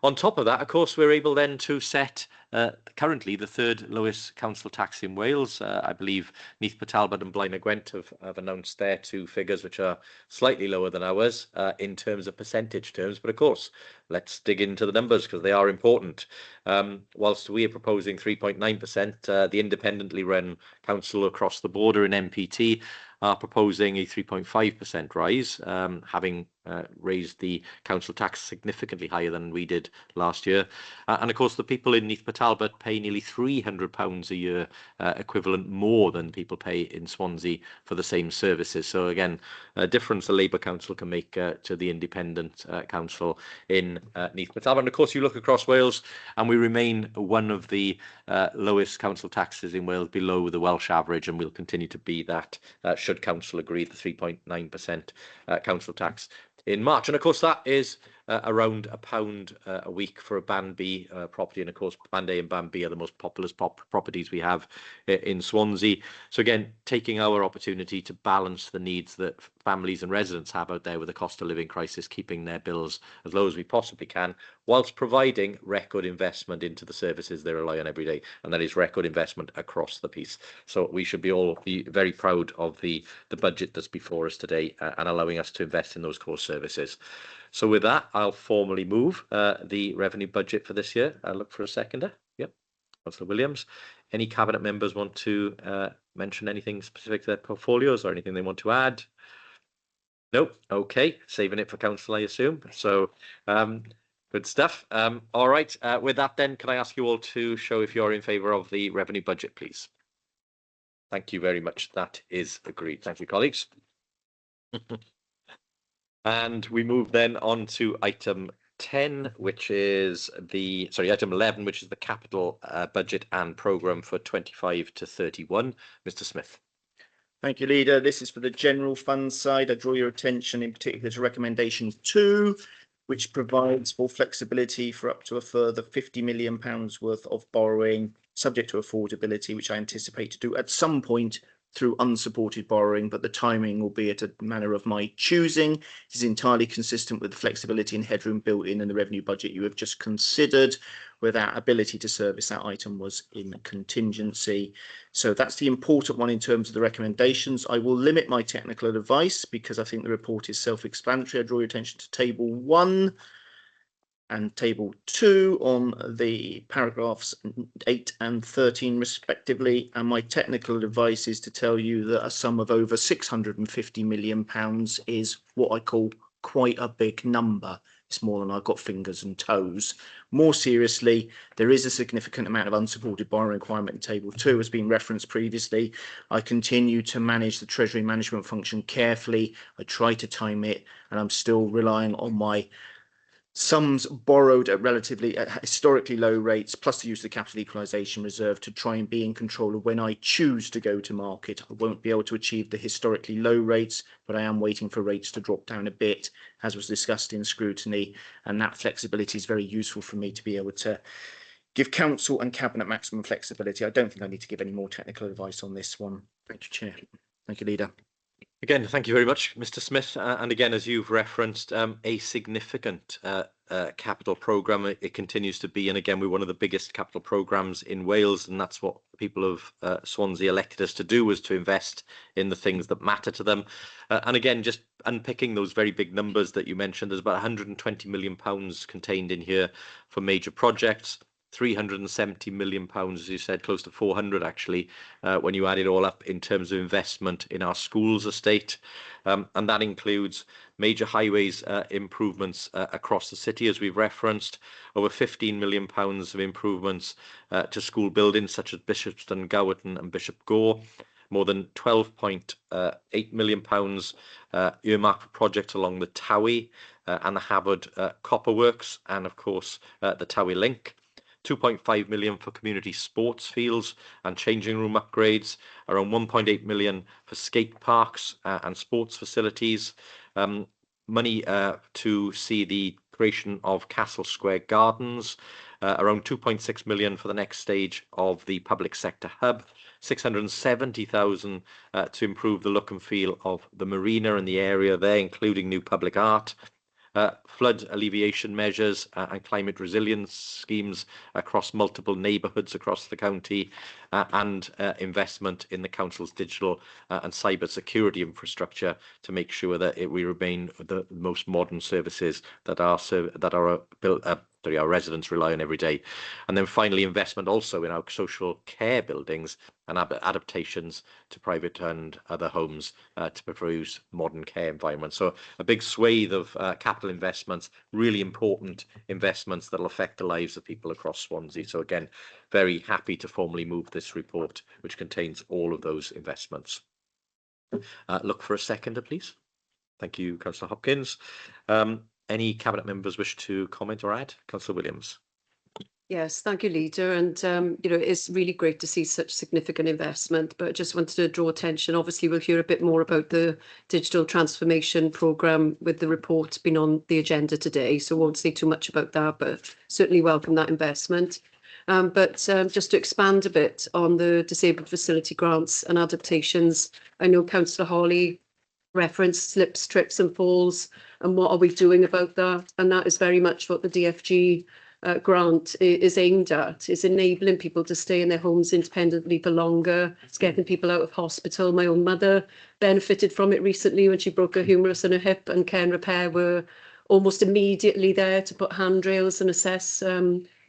On top of that, of course, we're able then to set currently the third lowest council tax in Wales. I believe Neath Talbot and Blaenau Gwent have announced their two figures, which are slightly lower than ours in terms of percentage terms. But of course, let's dig into the numbers because they are important. Whilst we are proposing 3.9%, the independently run council across the border in MPT are proposing a 3.5% rise, having raised the council tax significantly higher than we did last year. And of course, the people in Neath Talbot pay nearly £300 a year, equivalent more than people pay in Swansea for the same services. So again, a difference the Labour Council can make to the independent council in Neath Talbot. And of course, you look across Wales, and we remain one of the lowest council taxes in Wales, below the Welsh average, and we'll continue to be that should council agree the 3.9% council tax in March. And of course, that is around £1 a week for a Band B property. And of course, Band A and Band B are the most populous properties we have in Swansea. So again, taking our opportunity to balance the needs that families and residents have out there with the cost of living crisis, keeping their bills as low as we possibly can, whilst providing record investment into the services they rely on every day. And that is record investment across the piece. So we should all be very proud of the budget that's before us today and allowing us to invest in those core services. So with that, I'll formally move the revenue budget for this year. I'll look for a seconder. Yep, Councillor Williams. Any cabinet members want to mention anything specific to their portfolios or anything they want to add? Nope. Okay, saving it for council, I assume. So good stuff. All right. With that, then, can I ask you all to show if you're in favour of the revenue budget, please? Thank you very much. That is agreed. Thank you, colleagues. And we move then on to item 10, which is item 11, which is the capital budget and programme for 25 to 31. Mr. Smith. Thank you, Leader. This is for the general fund side. I draw your attention in particular to recommendation 2, which provides for flexibility for up to a further £50 million worth of borrowing, subject to affordability, which I anticipate to do at some point through unsupported borrowing, but the timing will be at a manner of my choosing. It is entirely consistent with the flexibility and headroom built in the revenue budget you have just considered, where that ability to service that item was in contingency. So that's the important one in terms of the recommendations. I will limit my technical advice because I think the report is self-explanatory. I draw your attention to table 1 and table 2 on the paragraphs 8 and 13 respectively, and my technical advice is to tell you that a sum of over £650 million is what I call quite a big number. It's more than I've got fingers and toes. More seriously, there is a significant amount of unsupported borrowing requirement in table 2, as been referenced previously. I continue to manage the treasury management function carefully. I try to time it, and I'm still relying on my sums borrowed at historically low rates, plus the use of the capital equalisation reserve to try and be in control of when I choose to go to market. I won't be able to achieve the historically low rates, but I am waiting for rates to drop down a bit, as was discussed in scrutiny, and that flexibility is very useful for me to be able to give council and cabinet maximum flexibility. I don't think I need to give any more technical advice on this one. Thank you, Chair. Thank you, Leader. Again, thank you very much, Mr. Smith. And again, as you've referenced, a significant capital programme. It continues to be, and again, we're one of the biggest capital programmes in Wales, and that's what the people of Swansea elected us to do, was to invest in the things that matter to them. And again, just unpicking those very big numbers that you mentioned, there's about £120 million contained in here for major projects. £370 million, as you said, close to 400 actually, when you add it all up in terms of investment in our schools estate. And that includes major highways improvements across the city, as we've referenced, over £15 million of improvements to school buildings such as Bishopston, Gowerton and Bishop Gore. More than £12.8 million earmarked for projects along the Towie and the Havard Copper Works, and of course the Towie Link. 2.5 million for community sports fields and changing room upgrades, around 1.8 million for skate parks and sports facilities, money to see the creation of Castle Square Gardens, around 2.6 million for the next stage of the public sector hub, 670,000 to improve the look and feel of the marina and the area there, including new public art. Flood alleviation measures and climate resilience schemes across multiple neighbourhoods across the county, and investment in the council's digital and cyber security infrastructure to make sure that we remain the most modern services that our residents rely on every day. And then finally, investment also in our social care buildings and adaptations to private and other homes to produce modern care environments. So a big swathe of capital investments, really important investments that will affect the lives of people across Swansea. So again, very happy to formally move this report, which contains all of those investments. Look for a seconder, please. Thank you, Councillor Hopkins. Any cabinet members wish to comment or add? Councillor Williams. Yes, thank you, Leader. And, it's really great to see such significant investment, but I just wanted to draw attention. Obviously, we'll hear a bit more about the digital transformation programme with the report being on the agenda today. So I won't say too much about that, but certainly welcome that investment. But just to expand a bit on the disabled facility grants and adaptations, I know Councillor Hawley referenced slips, trips and falls, and what are we doing about that? And that is very much what the DFG grant is aimed at, is enabling people to stay in their homes independently for longer. It's getting people out of hospital. My own mother benefited from it recently when she broke her humerus and her hip, and Care and Repair were almost immediately there to put handrails and assess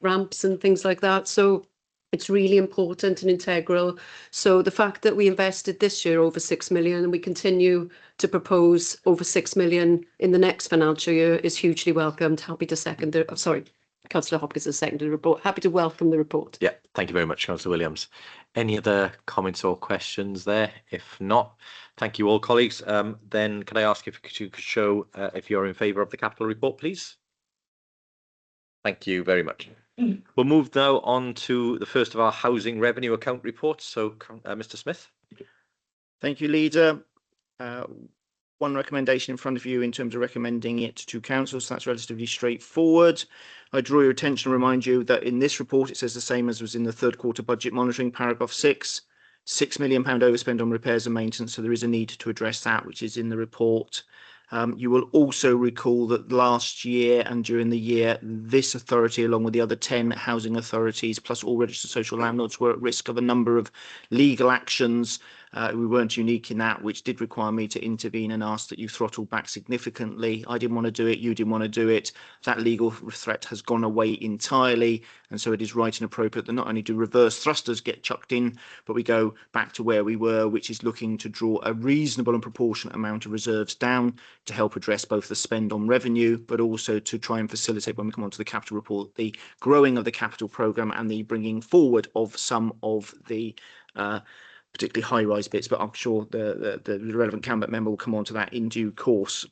ramps and things like that. So it's really important and integral. So the fact that we invested this year over 6 million and we continue to propose over 6 million in the next financial year is hugely welcomed. Happy to second the, sorry, Councillor Hopkins has seconded the report. Happy to welcome the report. Yeah, thank you very much, Councillor Williams. Any other comments or questions there? If not, thank you all, colleagues. Then can I ask if you could show if you're in favour of the capital report, please? Thank you very much. We'll move now on to the first of our housing revenue account reports. So, Mr. Smith. Thank you, Leader. One recommendation in front of you in terms of recommending it to council, so that's relatively straightforward. I draw your attention and remind you that in this report it says the same as was in the third quarter budget monitoring, paragraph 6, £6 million overspend on repairs and maintenance, so there is a need to address that, which is in the report. You will also recall that last year and during the year, this authority, along with the other 10 housing authorities, plus all registered social landlords, were at risk of a number of legal actions. We weren't unique in that, which did require me to intervene and ask that you throttle back significantly. I didn't want to do it. You didn't want to do it. That legal threat has gone away entirely. And so it is right and appropriate that not only do reverse thrusters get chucked in, but we go back to where we were, which is looking to draw a reasonable and proportionate amount of reserves down to help address both the spend on revenue, but also to try and facilitate, when we come on to the capital report, the growing of the capital programme and the bringing forward of some of the particularly high-rise bits, but I'm sure the relevant cabinet member will come on to that in due course.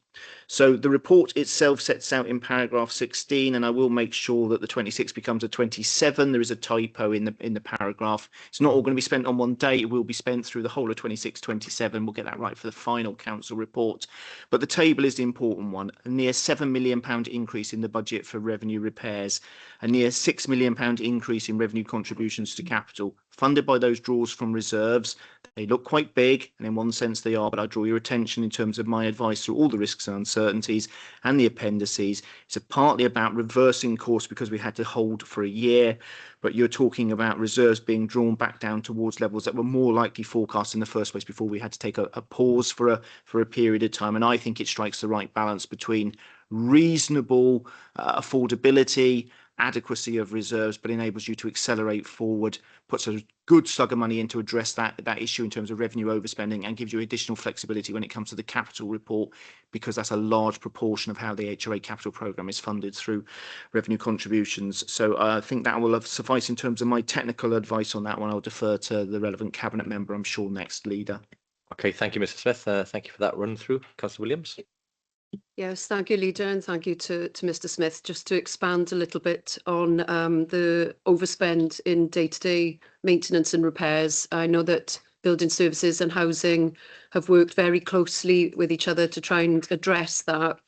So the report itself sets out in paragraph 16, and I will make sure that the 26 becomes a 27. There is a typo in the paragraph. It's not all going to be spent on one day. It will be spent through the whole of 26, 27. We'll get that right for the final council report. But the table is the important one. A near £7 million increase in the budget for revenue repairs, a near £6 million increase in revenue contributions to capital, funded by those draws from reserves. They look quite big, and in one sense they are, but I draw your attention in terms of my advice through all the risks and uncertainties and the appendices. It's partly about reversing course because we had to hold for a year, but you're talking about reserves being drawn back down towards levels that were more likely forecast in the first place before we had to take a pause for a period of time. And I think it strikes the right balance between reasonable affordability, adequacy of reserves, but enables you to accelerate forward, puts a good slug of money in to address that issue in terms of revenue overspending, and gives you additional flexibility when it comes to the capital report, because that's a large proportion of how the HRA capital programme is funded through revenue contributions. So I think that will suffice in terms of my technical advice on that one. I'll defer to the relevant cabinet member, I'm sure, next, Leader. Okay, thank you, Mr. Smith. Thank you for that run through. Councillor Williams. Yes, thank you, Leader, and thank you to Mr. Smith. Just to expand a little bit on the overspend in day-to-day maintenance and repairs. I know that building services and housing have worked very closely with each other to try and address that.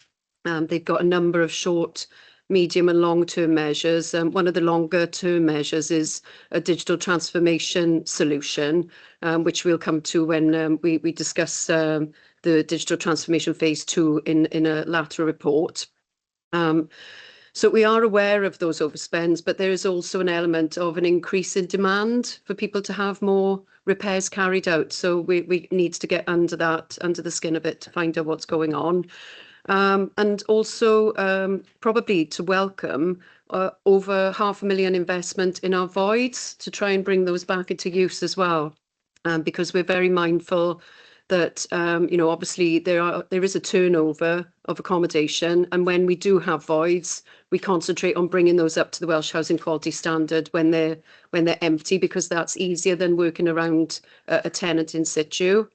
They've got a number of short, medium and long-term measures. One of the longer-term measures is a digital transformation solution, which we'll come to when we discuss the digital transformation phase 2 in a latter report. So we are aware of those overspends, but there is also an element of an increase in demand for people to have more repairs carried out. So we need to get under the skin a bit to find out what's going on. And also probably to welcome over £500,000 investment in our voids to try and bring those back into use as well, because we're very mindful that obviously there is a turnover of accommodation, and when we do have voids, we concentrate on bringing those up to the Welsh Housing Quality Standard when they're empty, because that's easier than working around a tenant in situ.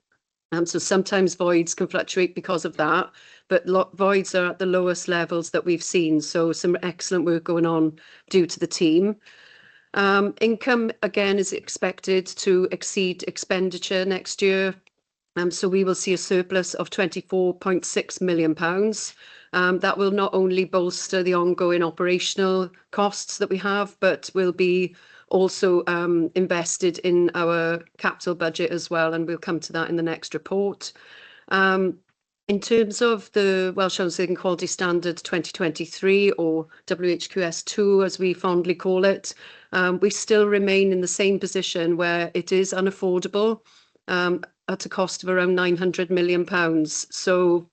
So sometimes voids can fluctuate because of that, but voids are at the lowest levels that we've seen. So some excellent work going on due to the team. Income again is expected to exceed expenditure next year. So we will see a surplus of £24.6 million. That will not only bolster the ongoing operational costs that we have, but will be also invested in our capital budget as well, and we'll come to that in the next report. In terms of the Welsh Housing Quality Standard 2023, or WHQS2 as we fondly call it, we still remain in the same position where it is unaffordable at a cost of around £900 million. So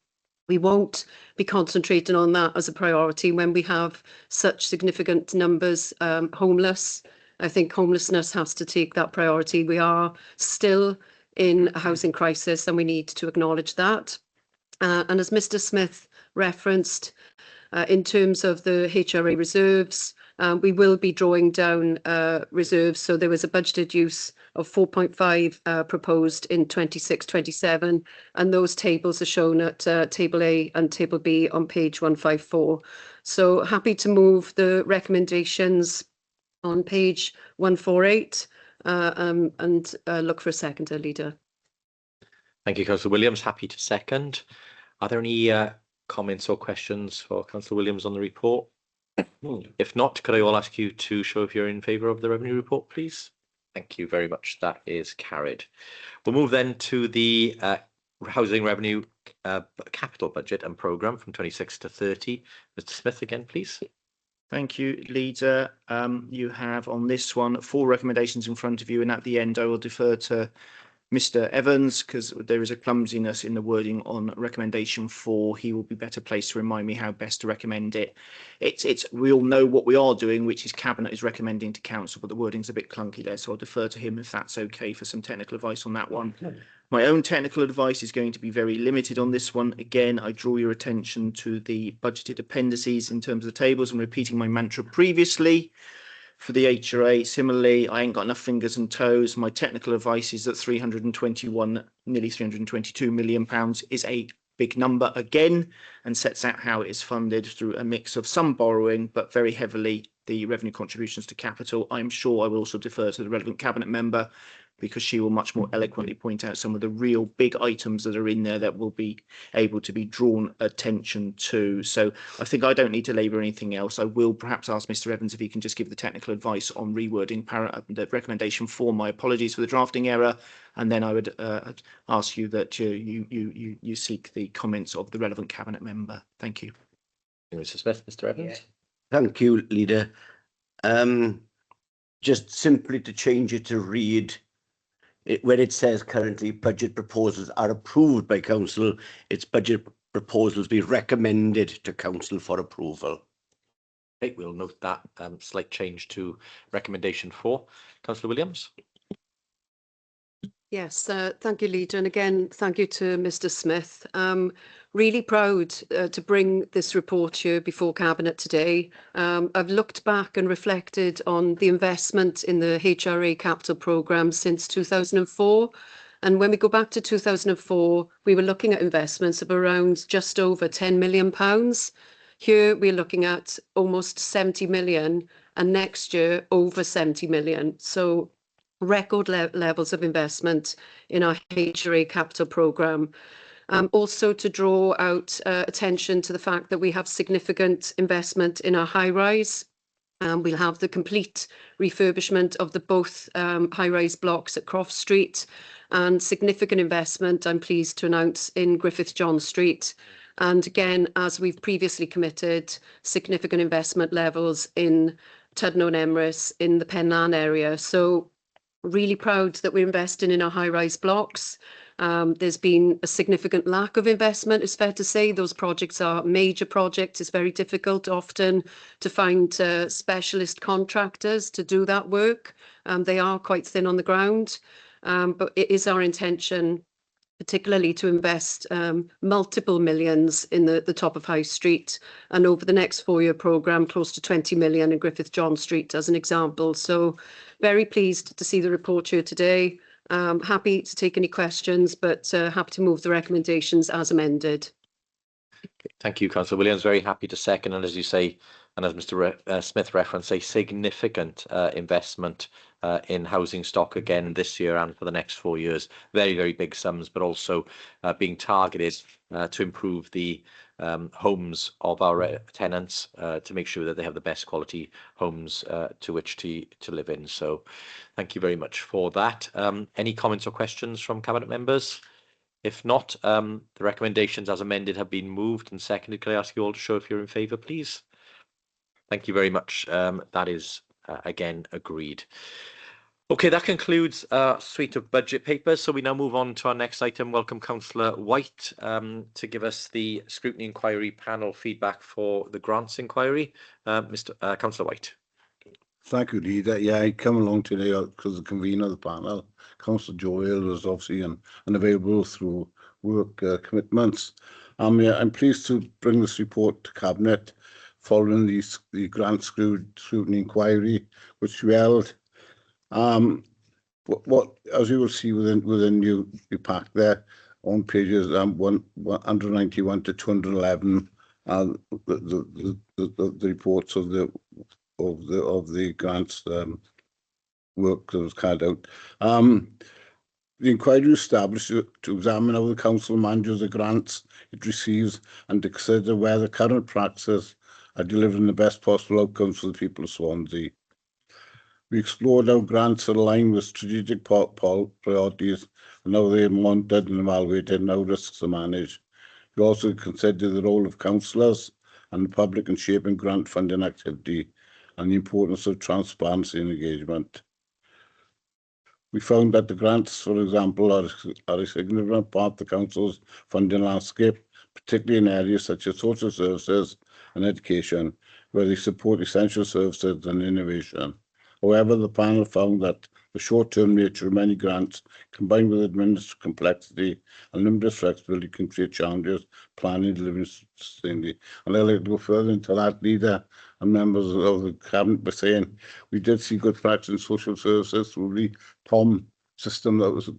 we won't be concentrating on that as a priority when we have such significant numbers homeless. I think homelessness has to take that priority. We are still in a housing crisis, and we need to acknowledge that. And as Mr. Smith referenced, in terms of the HRA reserves, We will be drawing down reserves. So there was a budgeted use of 4.5 proposed in 26-27, and those tables are shown at Table A and Table B on page 154. So happy to move the recommendations on page 148 and look for a seconder, Leader. Thank you, Councillor Williams. Happy to second. Are there any comments or questions for Councillor Williams on the report? If not, could I all ask you to show if you're in favour of the revenue report, please? Thank you very much. That is carried. We'll move then to the housing revenue capital budget and programme from 26 to 30. Mr. Smith again, please. Thank you, Leader. You have on this one 4 recommendations in front of you, and at the end I will defer to Mr. Evans because there is a clumsiness in the wording on recommendation 4. He will be better placed to remind me how best to recommend it. We all know what we are doing, which is Cabinet is recommending to Council, but the wording's a bit clunky there, so I'll defer to him if that's okay for some technical advice on that one. My own technical advice is going to be very limited on this one. Again, I draw your attention to the budgeted appendices in terms of the tables. I'm repeating my mantra previously. For the HRA, similarly, I ain't got enough fingers and toes. My technical advice is that 321, nearly 322 million pounds is a big number again, and sets out how it is funded through a mix of some borrowing, but very heavily the revenue contributions to capital. I'm sure I will also defer to the relevant Cabinet member because she will much more eloquently point out some of the real big items that are in there that will be able to be drawn attention to. So I think I don't need to labour anything else. I will perhaps ask Mr. Evans if he can just give the technical advice on rewording the recommendation 4. My apologies for the drafting error. And then I would ask you that you seek the comments of the relevant Cabinet member. Thank you. Mr. Smith, Mr. Evans. Yeah. Thank you, Leader. Just simply to change it to read, where it says currently budget proposals are approved by Council, its budget proposals be recommended to Council for approval. Okay, we'll note that slight change to recommendation 4. Councillor Williams. Yes, thank you, Leader. And again, thank you to Mr. Smith. Really proud to bring this report here before Cabinet today. I've looked back and reflected on the investment in the HRA capital programme since 2004. And when we go back to 2004, we were looking at investments of around just over £10 million. Here we're looking at almost 70 million, and next year over 70 million. So record levels of investment in our HRA capital programme. Also to draw out attention to the fact that we have significant investment in our high-rise. We'll have the complete refurbishment of the both high-rise blocks at Croft Street, and significant investment, I'm pleased to announce, in Griffith John Street. And again, as we've previously committed, significant investment levels in Tudno and Emrys in the Penlan area. So really proud that we're investing in our high-rise blocks. There's been a significant lack of investment, it's fair to say. Those projects are major projects. It's very difficult often to find specialist contractors to do that work. They are quite thin on the ground, but it is our intention particularly to invest multiple millions in the top of High Street, and over the next 4-year programme, close to 20 million in Griffith John Street as an example. So very pleased to see the report here today. Happy to take any questions, but happy to move the recommendations as amended. Thank you, Councillor Williams. Very happy to second, and as you say, and as Mr. Smith referenced, a significant investment in housing stock again this year and for the next 4 years. Very, very big sums, but also being targeted to improve the homes of our tenants to make sure that they have the best quality homes to which to live in. So thank you very much for that. Any comments or questions from Cabinet members? If not, the recommendations as amended have been moved and seconded. Could I ask you all to show if you're in favour, please? Thank you very much. That is again agreed. Okay, that concludes our suite of budget papers. So we now move on to our next item. Welcome Councillor White to give us the scrutiny inquiry panel feedback for the grants inquiry. Councillor White. Thank you, Leader. Yeah, I come along today because the convener of the panel, Councillor Joel, was obviously unavailable through work commitments. I'm pleased to bring this report to Cabinet. following the grant scrutiny inquiry which we held. What as you will see within your pack there on pages 191 to 211, the reports of the grants work that was carried out. The inquiry established to examine how the council manages the grants it receives and to consider whether current practices are delivering the best possible outcomes for the people of Swansea. We explored how grants align with strategic priorities and how they are monitored and evaluated and how risks are managed. We also considered the role of councillors and the public in shaping grant funding activity and the importance of transparency and engagement. We found that the grants, for example, are a significant part of the council's funding landscape, particularly in areas such as social services and education, where they support essential services and innovation. However, the panel found that the short-term nature of many grants, combined with administrative complexity and limited flexibility, can create challenges planning, delivering sustainably. And I'd like to go further into that, leader and members of the cabinet, by saying we did see good practice in social services through the TOM system that was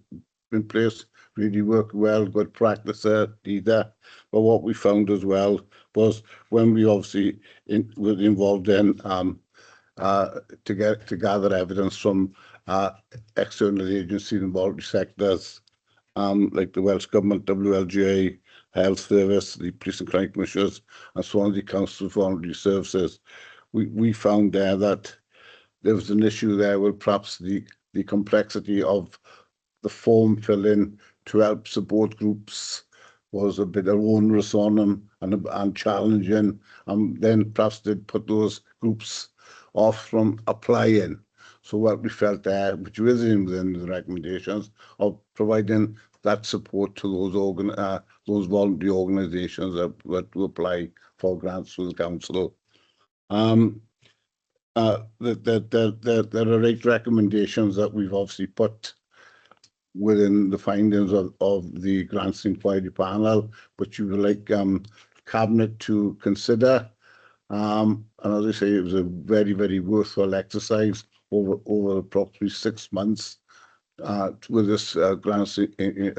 in place, really worked well, good practice there, leader. But what we found as well was when we obviously were involved in to gather evidence from external agencies and voluntary sectors, like the Welsh Government, WLGA, Health Service, the Police and Crime Commissioners, and Swansea Council for Voluntary Services. We found there that there was an issue there with perhaps the complexity of the form filling to help support groups was a bit onerous on them and challenging, and then perhaps they'd put those groups off from applying. So what we felt there, which was within the recommendations, of providing that support to those voluntary organisations that to apply for grants through the council. There are 8 recommendations that we've obviously put within the findings of the grants inquiry panel, which we would like cabinet to consider. And as I say, it was a very, very worthwhile exercise over approximately 6 months with this grants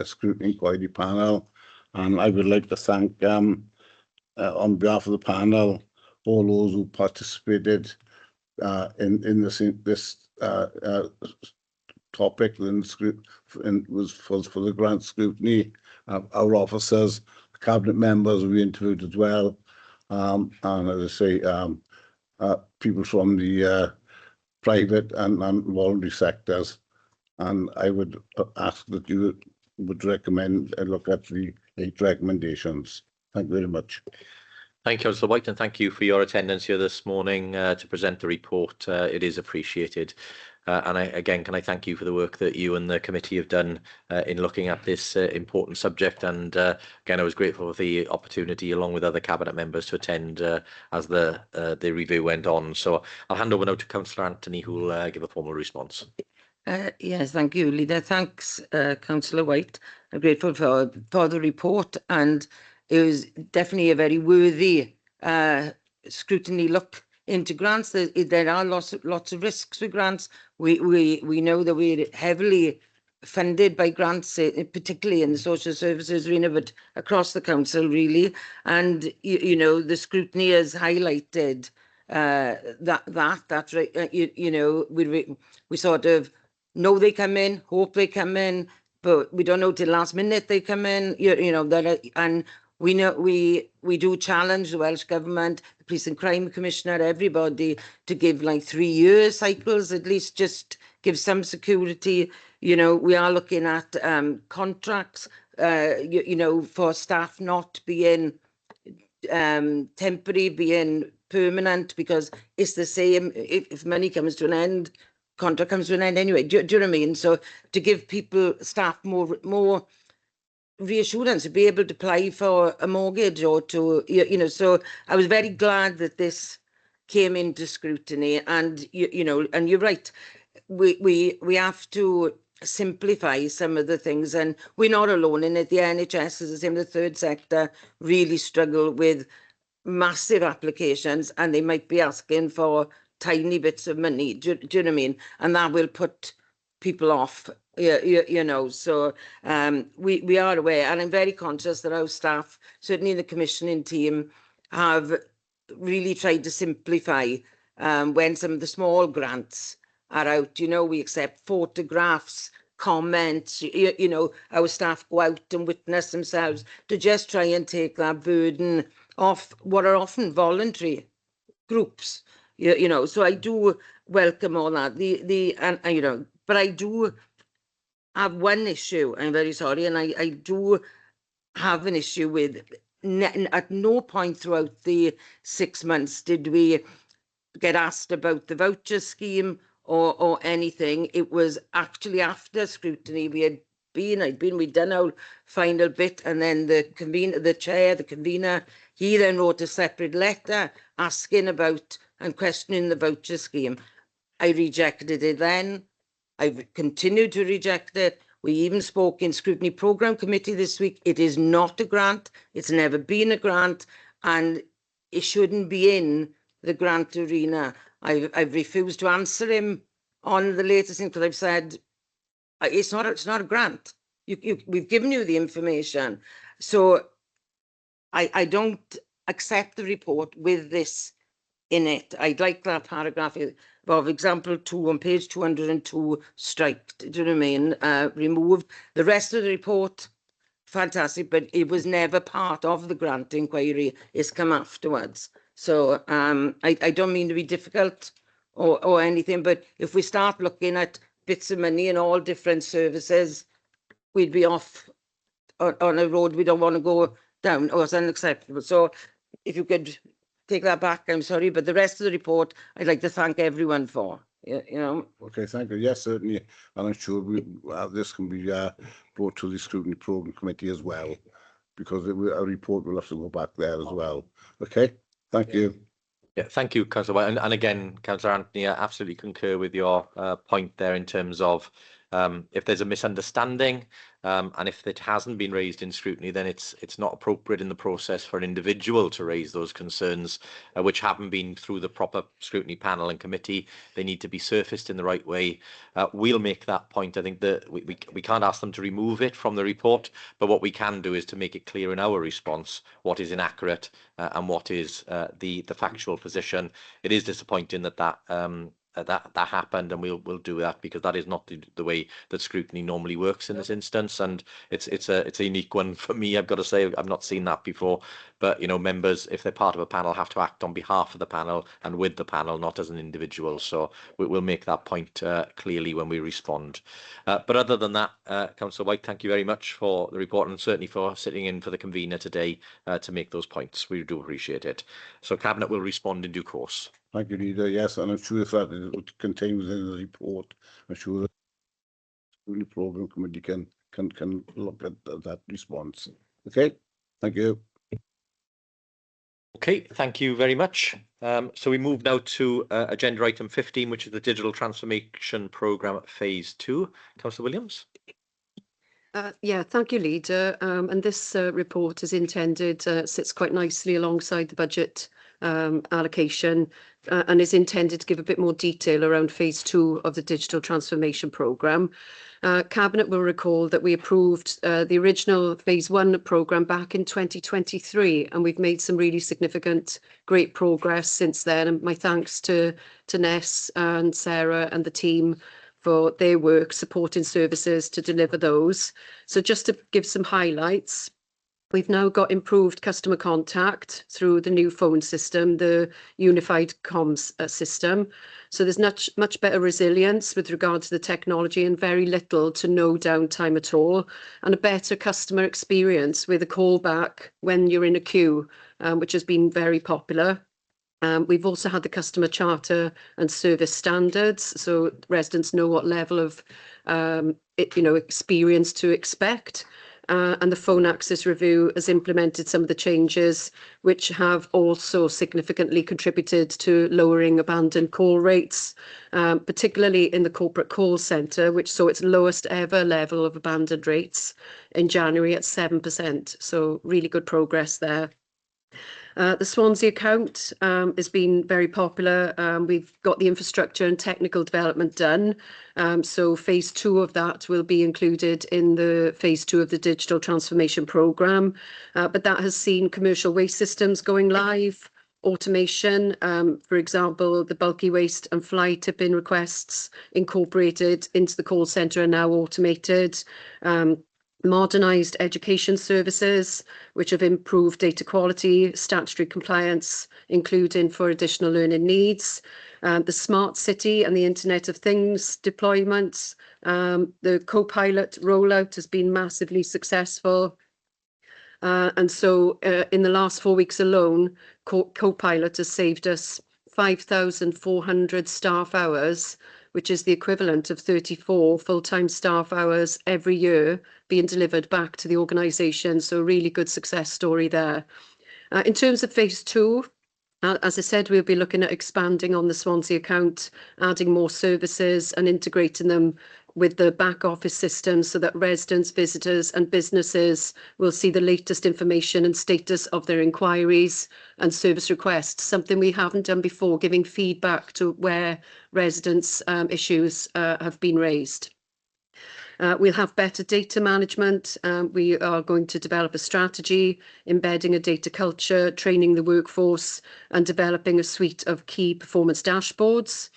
scrutiny inquiry panel. And I would like to thank, on behalf of the panel, all those who participated in this topic and was for the grant scrutiny. Our officers, cabinet members we interviewed as well, and as I say, people from the private and voluntary sectors. And I would ask that you would recommend a look at the 8 recommendations. Thank you very much. Thank you, Councillor White, and thank you for your attendance here this morning to present the report. It is appreciated. And again, can I thank you for the work that you and the committee have done in looking at this important subject. And again, I was grateful for the opportunity, along with other cabinet members, to attend as the review went on. So I'll hand over now to Councillor Anthony, who will give a formal response. Yes, thank you, Leader. Thanks, Councillor White. I'm grateful for the report, and it was definitely a very worthy scrutiny look into grants. There are lots of risks with grants. We know that we're heavily funded by grants, particularly in the social services arena, but across the council really. And you know, the scrutiny has highlighted that's right. You know, we sort of know they come in, hope they come in, but we don't know till last minute they come in. You know that, and we know we do challenge the Welsh Government, the Police and Crime Commissioner, everybody to give like 3-year cycles at least, just give some security. You know, we are looking at contracts, you know, for staff not being temporary, being permanent, because it's the same. If money comes to an end, contract comes to an end anyway. Do you know what I mean? So to give staff more reassurance to be able to apply for a mortgage or to, you know, so I was very glad that this came into scrutiny. And you know, and you're right, we have to simplify some of the things, and we're not alone in it. The NHS is the same. The third sector really struggle with massive applications and they might be asking for tiny bits of money. Do you know what I mean? And that will put people off. You know, so we are aware, and I'm very conscious that our staff, certainly the commissioning team, have really tried to simplify when some of the small grants are out. You know, we accept photographs, comments, you know, our staff go out and witness themselves to just try and take that burden off what are often voluntary groups. You know, so I do welcome all that. And you know, but I do have one issue. I'm very sorry, and I do have an issue with at no point throughout the 6 months did we get asked about the voucher scheme or anything. It was actually after scrutiny we'd done our final bit, and then the convener, he then wrote a separate letter asking about and questioning the voucher scheme. I rejected it then. I've continued to reject it. We even spoke in Scrutiny Programme Committee this week. It is not a grant. It's never been a grant, and it shouldn't be in the grant arena. I've refused to answer him on the latest thing because I've said it's not a grant. We've given you the information, so I don't accept the report with this in it. I'd like that paragraph of example 2 on page 202 striked. Do you know what I mean? Removed. The rest of the report, fantastic, but it was never part of the grant inquiry. It's come afterwards. So I don't mean to be difficult or anything, but if we start looking at bits of money in all different services, we'd be off on a road we don't want to go down, or it's unacceptable. So if you could take that back, I'm sorry, but the rest of the report, I'd like to thank everyone for. You know. Okay, thank you. Yes, certainly, and I'm sure this can be brought to the Scrutiny Programme Committee as well, because our report will have to go back there as well. Okay, thank you. Yeah, thank you, Councillor White. And again, Councillor Anthony, I absolutely concur with your point there in terms of if there's a misunderstanding and if it hasn't been raised in scrutiny, then it's not appropriate in the process for an individual to raise those concerns, which haven't been through the proper scrutiny panel and committee. They need to be surfaced in the right way. We'll make that point. I think that we can't ask them to remove it from the report, but what we can do is to make it clear in our response what is inaccurate and what is the factual position. It is disappointing that happened, and we'll do that because that is not the way that scrutiny normally works in this instance, and it's a unique one for me. I've got to say I've not seen that before. But you know, members, if they're part of a panel, have to act on behalf of the panel and with the panel, not as an individual. So we'll make that point clearly when we respond. But other than that, Councillor White, thank you very much for the report and certainly for sitting in for the convener today to make those points. We do appreciate it. So Cabinet will respond in due course. Thank you, Leader. Yes, and I'm sure if that is contained within the report, I'm sure that the Programme Committee can look at that response. Okay, thank you. Okay, thank you very much. So we move now to agenda item 15, which is the Digital Transformation Programme Phase 2. Councillor Williams. Yeah, thank you, Leader. And this report is intended, sits quite nicely alongside the budget allocation and is intended to give a bit more detail around phase 2 of the digital transformation programme. Cabinet will recall that we approved the original phase 1 programme back in 2023, and we've made some really significant, great progress since then. And my thanks to Ness and Sarah and the team for their work supporting services to deliver those. So just to give some highlights, we've now got improved customer contact through the new phone system, the unified comms system. So there's much better resilience with regard to the technology and very little to no downtime at all, and a better customer experience with a callback when you're in a queue, which has been very popular. We've also had the customer charter and service standards, so residents know what level of experience to expect. And the phone access review has implemented some of the changes which have also significantly contributed to lowering abandoned call rates, particularly in the corporate call centre, which saw its lowest ever level of abandoned rates in January at 7%. So really good progress there. The Swansea account has been very popular. We've got the infrastructure and technical development done. So phase 2 of that will be included in the phase 2 of the digital transformation programme. But that has seen commercial waste systems going live, automation, for example, the bulky waste and fly tipping requests incorporated into the call centre are now automated. Modernised education services, which have improved data quality, statutory compliance, including for additional learning needs. The smart city and the Internet of Things deployments. The co-pilot rollout has been massively successful. And so in the last 4 weeks alone, co-pilot has saved us 5,400 staff hours, which is the equivalent of 34 full-time staff hours every year being delivered back to the organisation. So a really good success story there. In terms of phase 2, as I said, we'll be looking at expanding on the Swansea account, adding more services and integrating them with the back office systems so that residents, visitors and businesses will see the latest information and status of their inquiries and service requests, something we haven't done before, giving feedback to where residents' issues have been raised. We'll have better data management. We are going to develop a strategy, embedding a data culture, training the workforce and developing a suite of key performance dashboards.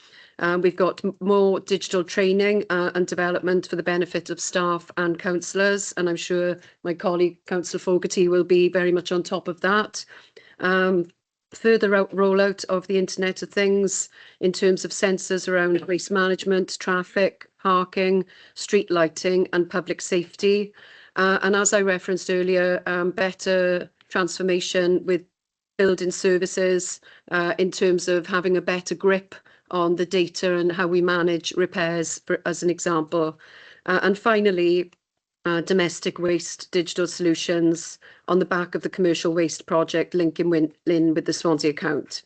We've got more digital training and development for the benefit of staff and councillors, and I'm sure my colleague Councillor Fogarty will be very much on top of that. Further rollout of the Internet of Things in terms of sensors around waste management, traffic, parking, street lighting and public safety. And as I referenced earlier, better transformation with building services in terms of having a better grip on the data and how we manage repairs, as an example. And finally, domestic waste digital solutions on the back of the commercial waste project linking in with the Swansea account.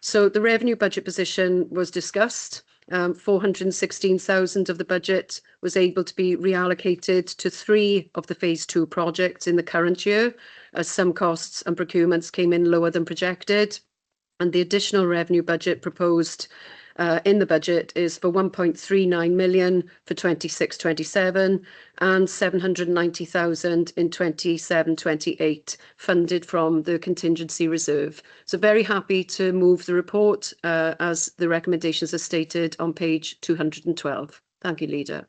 So the revenue budget position was discussed. 416,000 of the budget was able to be reallocated to 3 of the phase 2 projects in the current year, as some costs and procurements came in lower than projected. And the additional revenue budget proposed in the budget is for 1.39 million for 26-27 and 790,000 in 27-28, funded from the contingency reserve. So very happy to move the report as the recommendations are stated on page 212. Thank you, Leader.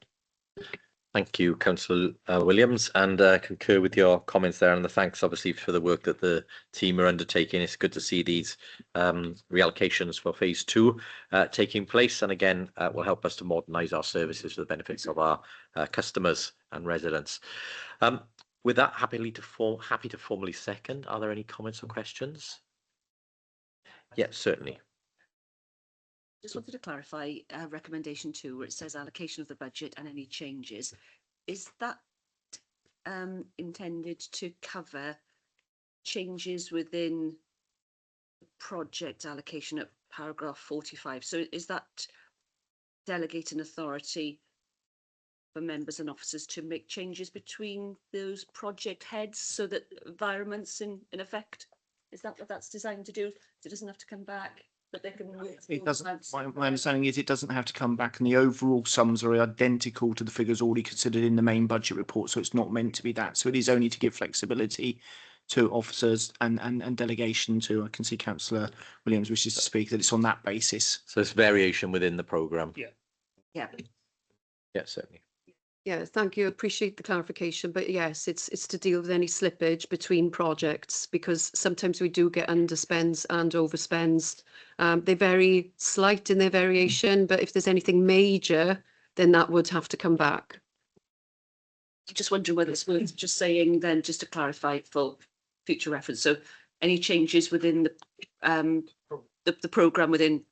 Thank you, Councillor Williams, and concur with your comments there, and the thanks obviously for the work that the team are undertaking. It's good to see these reallocations for phase 2 taking place, and again will help us to modernise our services for the benefits of our customers and residents. With that, happy to formally second. Are there any comments or questions? Yeah, certainly. Just wanted to clarify recommendation 2, where it says allocation of the budget and any changes. Is that intended to cover changes within the project allocation at paragraph 45? So is that delegating authority for members and officers to make changes between those project heads so that environment's in effect? Is that what that's designed to do? So it doesn't have to come back? It doesn't. My understanding is it doesn't have to come back, and the overall sums are identical to the figures already considered in the main budget report. So it's not meant to be that. So it is only to give flexibility to officers and delegation to. I can see Councillor Williams wishes to speak. That it's on that basis. So it's variation within the programme. Yeah. Yeah. Yeah, certainly. Yeah, thank you. Appreciate the clarification. But yes, it's to deal with any slippage between projects, because sometimes we do get underspends and overspends. They're very slight in their variation, but if there's anything major, then that would have to come back. Just wondering whether it's worth just saying then, just to clarify for future reference. So any changes within the programme within,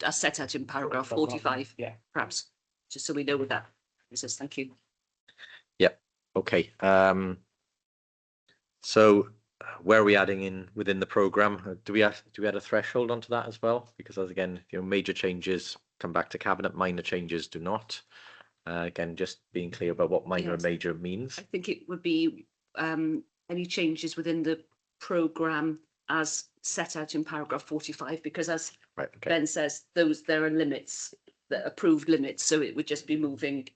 as set out in paragraph 45, Yeah. perhaps, just so we know what that is. Thank you. Yep. Okay. So where are we adding in within the programme? Do we add a threshold onto that as well? Because as again, major changes come back to cabinet, minor changes do not. Again, just being clear about what minor and major means. I think it would be any changes within the programme as set out in paragraph 45, because as Right. Okay. Ben says, there are limits, the approved limits, so it would just be moving,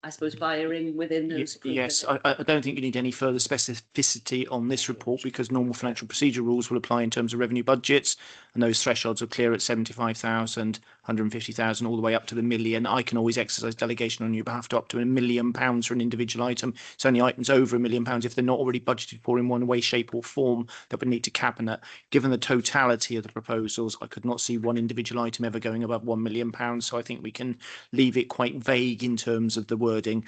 I suppose, buy-in within those. approved Yes, limits. I don't think you need any further specificity on this report because normal financial procedure rules will apply in terms of revenue budgets, and those thresholds are clear at 75,000, 150,000, all the way up to the million. I can always exercise delegation on your behalf to up to £1 million for an individual item. It's only items over £1 million if they're not already budgeted for in one way, shape, or form that would need to cabinet. Given the totality of the proposals, I could not see one individual item ever going above £1 million. So I think we can leave it quite vague in terms of the wording,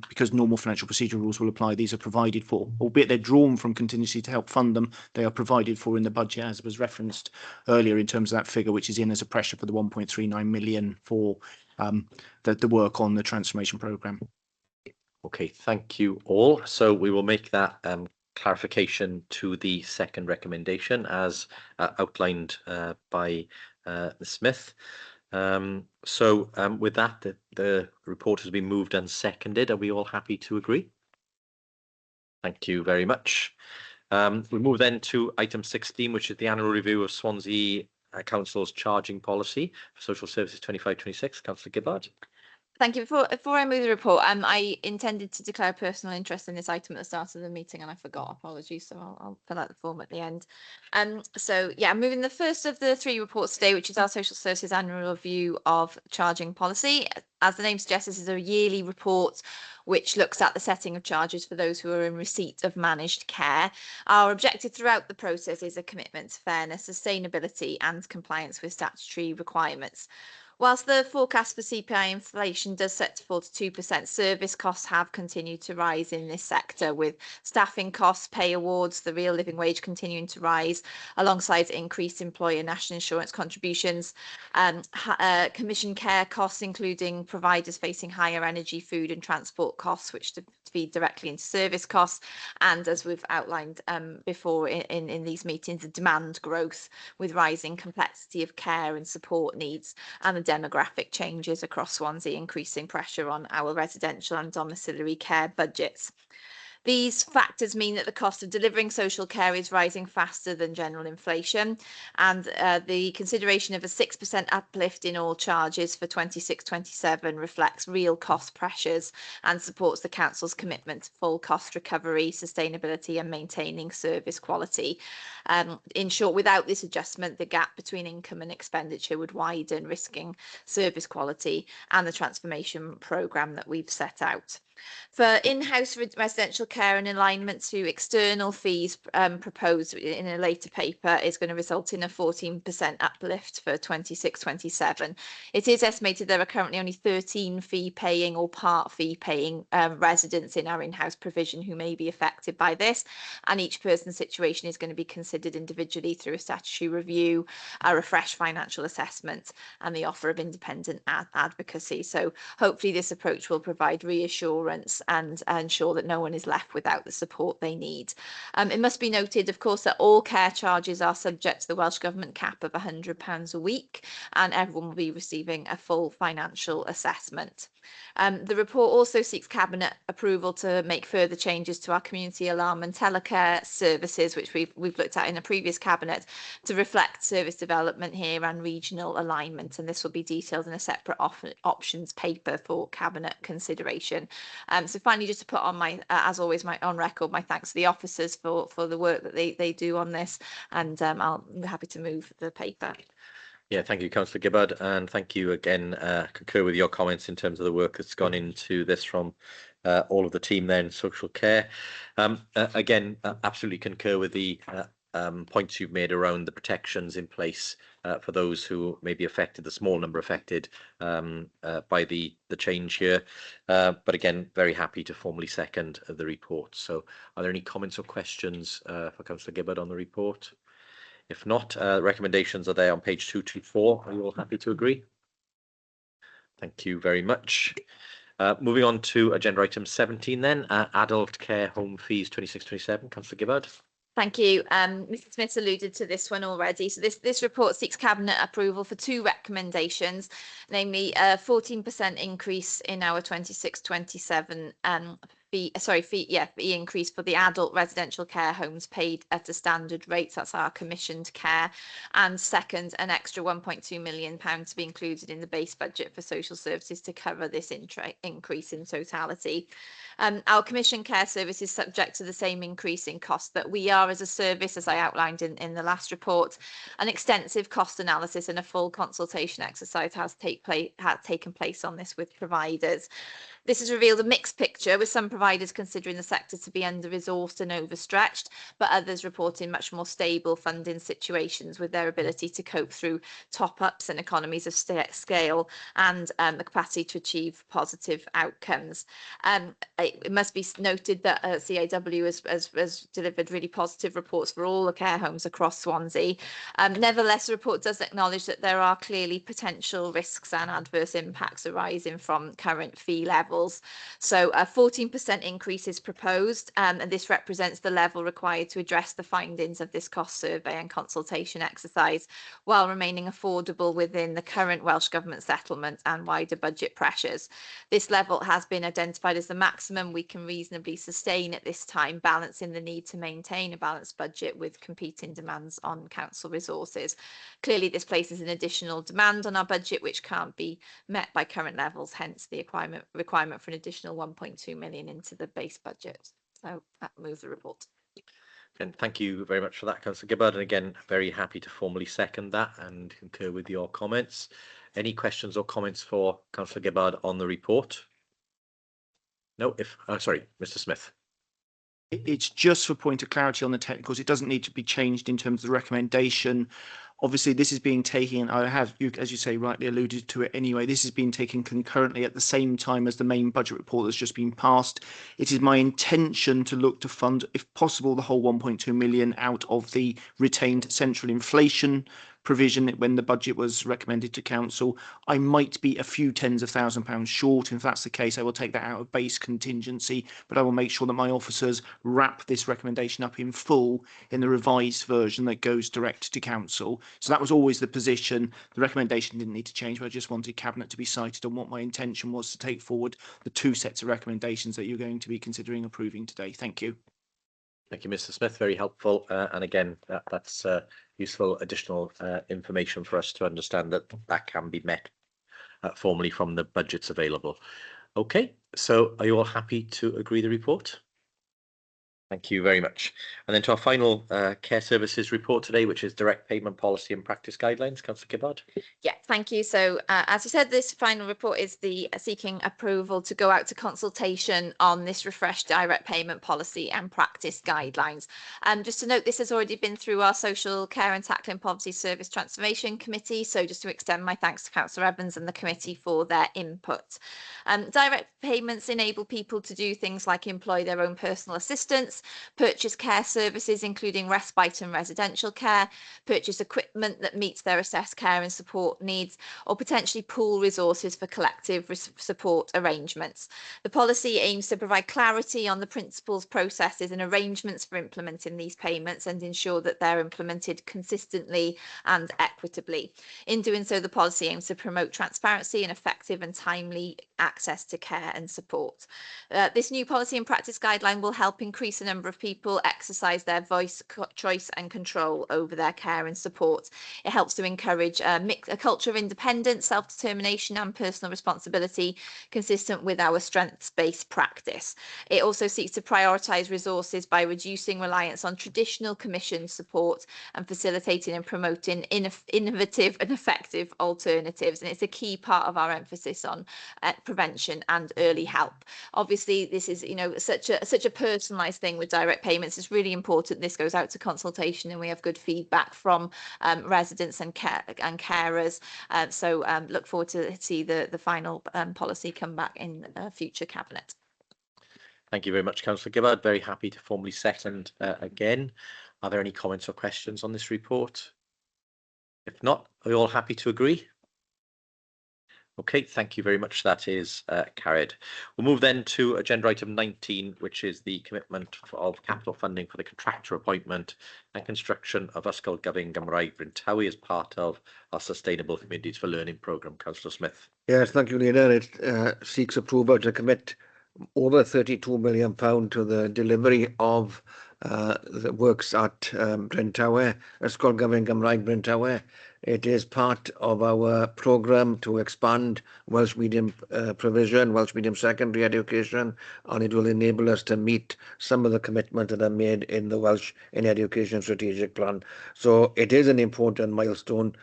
because normal financial procedure rules will apply. These are provided for, albeit they're drawn from contingency to help fund them. They are provided for in the budget, as was referenced earlier, in terms of that figure, which is in as a pressure for the 1.39 million for the work on the transformation programme. Okay, thank you all. So we will make that clarification to the second recommendation as outlined by Ms. Smith. With that, the report has been moved and seconded. Are we all happy to agree? Thank you very much. We move then to item 16, which is the annual review of Swansea Council's charging policy for social services 25-26. Councillor Gibbard. Thank you. Before I move the report, I intended to declare a personal interest in this item at the start of the meeting and I forgot. Apologies. So I'll fill out the form at the end. So yeah, I'm moving the first of the 3 reports today, which is our social services annual review of charging policy. As the name suggests, this is a yearly report which looks at the setting of charges for those who are in receipt of managed care. Our objective throughout the process is a commitment to fairness, sustainability and compliance with statutory requirements. Whilst the forecast for CPI inflation does set to fall to 2%, service costs have continued to rise in this sector, with staffing costs, pay awards, the real living wage continuing to rise, alongside increased employer national insurance contributions, commission care costs, including providers facing higher energy, food and transport costs, which feed directly into service costs, and as we've outlined before in these meetings, the demand growth with rising complexity of care and support needs, and the demographic changes across Swansea, increasing pressure on our residential and domiciliary care budgets. These factors mean that the cost of delivering social care is rising faster than general inflation, and the consideration of a 6% uplift in all charges for 26-27 reflects real cost pressures and supports the Council's commitment to full cost recovery, sustainability and maintaining service quality. In short, without this adjustment, the gap between income and expenditure would widen, risking service quality and the transformation programme that we've set out. For in-house residential care, in alignment to external fees proposed in a later paper is going to result in a 14% uplift for 26-27. It is estimated there are currently only 13 fee-paying or part fee-paying residents in our in-house provision who may be affected by this, and each person's situation is going to be considered individually through a statutory review, a refreshed financial assessment and the offer of independent advocacy. So hopefully this approach will provide reassurance and ensure that no one is left without the support they need. It must be noted, of course, that all care charges are subject to the Welsh Government cap of £100 a week, and everyone will be receiving a full financial assessment. The report also seeks Cabinet approval to make further changes to our community alarm and telecare services, which we've looked at in a previous Cabinet, to reflect service development here and regional alignment, and this will be detailed in a separate options paper for Cabinet consideration. So finally, just to put on my, as always, on record, my thanks to the officers for the work that they do on this, and I'll be happy to move the paper. Yeah, thank you, Councillor Gibbard, and thank you again. Concur with your comments in terms of the work that's gone into this from all of the team there in social care. Again, absolutely concur with the points you've made around the protections in place for those who may be affected, the small number affected by the change here. But again, very happy to formally second the report. So are there any comments or questions for Councillor Gibbard on the report? If not, recommendations are there on page 224. Are you all happy to agree? Thank you very much. Moving on to agenda item 17 then, adult care home fees 26-27. Councillor Gibbard. Thank you. Mr Smith's alluded to this one already. So this report seeks Cabinet approval for 2 recommendations, namely a 14% increase in our 26-27 fee increase for the adult residential care homes paid at a standard rate. That's our commissioned care. And second, an extra £1.2 million to be included in the base budget for social services to cover this increase in totality. Our commissioned care service is subject to the same increase in cost, but we are, as a service, as I outlined in the last report, an extensive cost analysis and a full consultation exercise has taken place on this with providers. This has revealed a mixed picture, with some providers considering the sector to be under-resourced and overstretched, but others reporting much more stable funding situations with their ability to cope through top-ups and economies of scale and the capacity to achieve positive outcomes. It must be noted that CAW has delivered really positive reports for all the care homes across Swansea. Nevertheless, the report does acknowledge that there are clearly potential risks and adverse impacts arising from current fee levels. So a 14% increase is proposed, and this represents the level required to address the findings of this cost survey and consultation exercise, while remaining affordable within the current Welsh Government settlement and wider budget pressures. This level has been identified as the maximum we can reasonably sustain at this time, balancing the need to maintain a balanced budget with competing demands on council resources. Clearly, this places an additional demand on our budget, which can't be met by current levels, hence the requirement for an additional 1.2 million into the base budget. So that moves the report. And thank you very much for that, Councillor Gibbard. And again, very happy to formally second that and concur with your comments. Any questions or comments for Councillor Gibbard on the report? No, sorry, Mr. Smith. It's just for point of clarity on the technicals. It doesn't need to be changed in terms of the recommendation. Obviously, this is being taken, I have, as you say, rightly alluded to it anyway, this is being taken concurrently at the same time as the main budget report that's just been passed. It is my intention to look to fund, if possible, the whole 1.2 million out of the retained central inflation provision when the budget was recommended to council. I might be a few tens of £1,000s short. If that's the case, I will take that out of base contingency, but I will make sure that my officers wrap this recommendation up in full in the revised version that goes direct to council. So that was always the position. The recommendation didn't need to change, but I just wanted Cabinet to be cited on what my intention was to take forward the two sets of recommendations that you're going to be considering approving today. Thank you. Thank you, Mr. Smith. Very helpful. And again, that's useful additional information for us to understand that that can be met formally from the budgets available. Okay, so are you all happy to agree the report? Thank you very much. And then to our final care services report today, which is direct payment policy and practice guidelines. Councillor Gibbard. Yeah, thank you. So as you said, this final report is seeking approval to go out to consultation on this refreshed direct payment policy and practice guidelines. Just to note, this has already been through our Social Care and Tackling Poverty Service Transformation Committee. So just to extend my thanks to Councillor Evans and the committee for their input. Direct payments enable people to do things like employ their own personal assistants, purchase care services including respite and residential care, purchase equipment that meets their assessed care and support needs, or potentially pool resources for collective support arrangements. The policy aims to provide clarity on the principles, processes and arrangements for implementing these payments and ensure that they're implemented consistently and equitably. In doing so, the policy aims to promote transparency and effective and timely access to care and support. This new policy and practice guideline will help increase the number of people exercise their voice, choice and control over their care and support. It helps to encourage a culture of independence, self-determination and personal responsibility consistent with our strengths-based practice. It also seeks to prioritise resources by reducing reliance on traditional commission support and facilitating and promoting innovative and effective alternatives. And it's a key part of our emphasis on prevention and early help. Obviously, this is, such a personalised thing with direct payments. It's really important this goes out to consultation and we have good feedback from residents and carers. So look forward to see the final policy come back in future Cabinet. Thank you very much, Councillor Gibbard. Very happy to formally second again. Are there any comments or questions on this report? If not, are you all happy to agree? Okay, thank you very much. That is carried. We'll move then to agenda item 19, which is the commitment of capital funding for the contractor appointment and construction of Ysgol Gyfyng Gymraeg Bryn Tawy as part of our Sustainable Communities for Learning programme. Councillor Smith. Yes, thank you, Leader. It seeks approval to commit over £32 million to the delivery of the works at Bryntawe, Ysgol Gyfun Gymraeg Bryntawe. It is part of our programme to expand Welsh medium provision, Welsh medium secondary education, and it will enable us to meet some of the commitments that are made in the Welsh in Education Strategic Plan. So it is an important milestone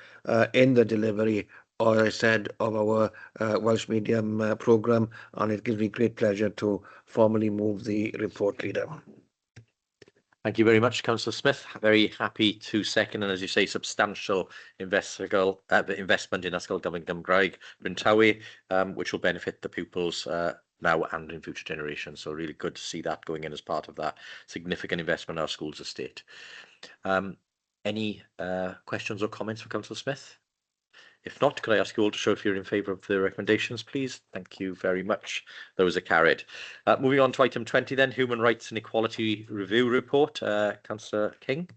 in the delivery, as I said, of our Welsh medium programme, and it gives me great pleasure to formally move the report, Leader. Thank you very much, Councillor Smith. Very happy to second, and as you say, substantial investment in Ysgol Gyfun Gymraeg Bryntawe, which will benefit the pupils now and in future generations. So really good to see that going in as part of that significant investment in our schools estate. Any questions or comments from Councillor Smith? If not, could I ask you all to show if you're in favour of the recommendations, please? Thank you very much. Those are carried. Moving on to item 20 then, Human Rights and Equality Review Report. Councillor King.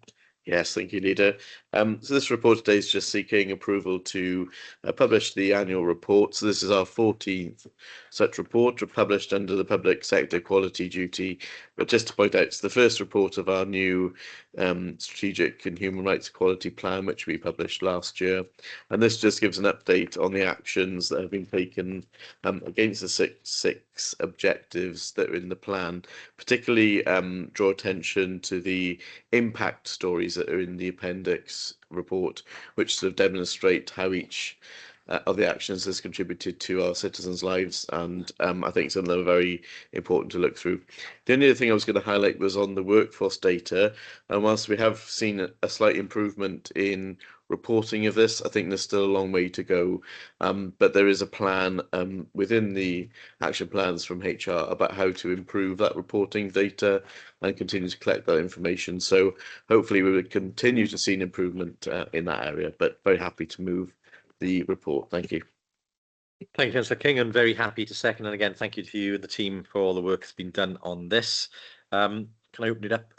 Yes, thank you, Leader. So this report today is just seeking approval to publish the annual report. So this is our 14th such report published under the Public Sector Quality Duty. But just to point out, it's the first report of our new Strategic and Human Rights Equality Plan, which we published last year. And this just gives an update on the actions that have been taken against the six objectives that are in the plan, particularly draw attention to the impact stories that are in the appendix report, which sort of demonstrate how each of the actions has contributed to our citizens' lives, and I think some of them are very important to look through. The only other thing I was going to highlight was on the workforce data, and whilst we have seen a slight improvement in reporting of this, I think there's still a long way to go, but there is a plan within the action plans from HR about how to improve that reporting data and continue to collect that information. So hopefully we would continue to see an improvement in that area, but very happy to move the report. Thank you. Thank you, Councillor King, and very happy to second. And again, thank you to you and the team for all the work that's been done on this. Can I open it up,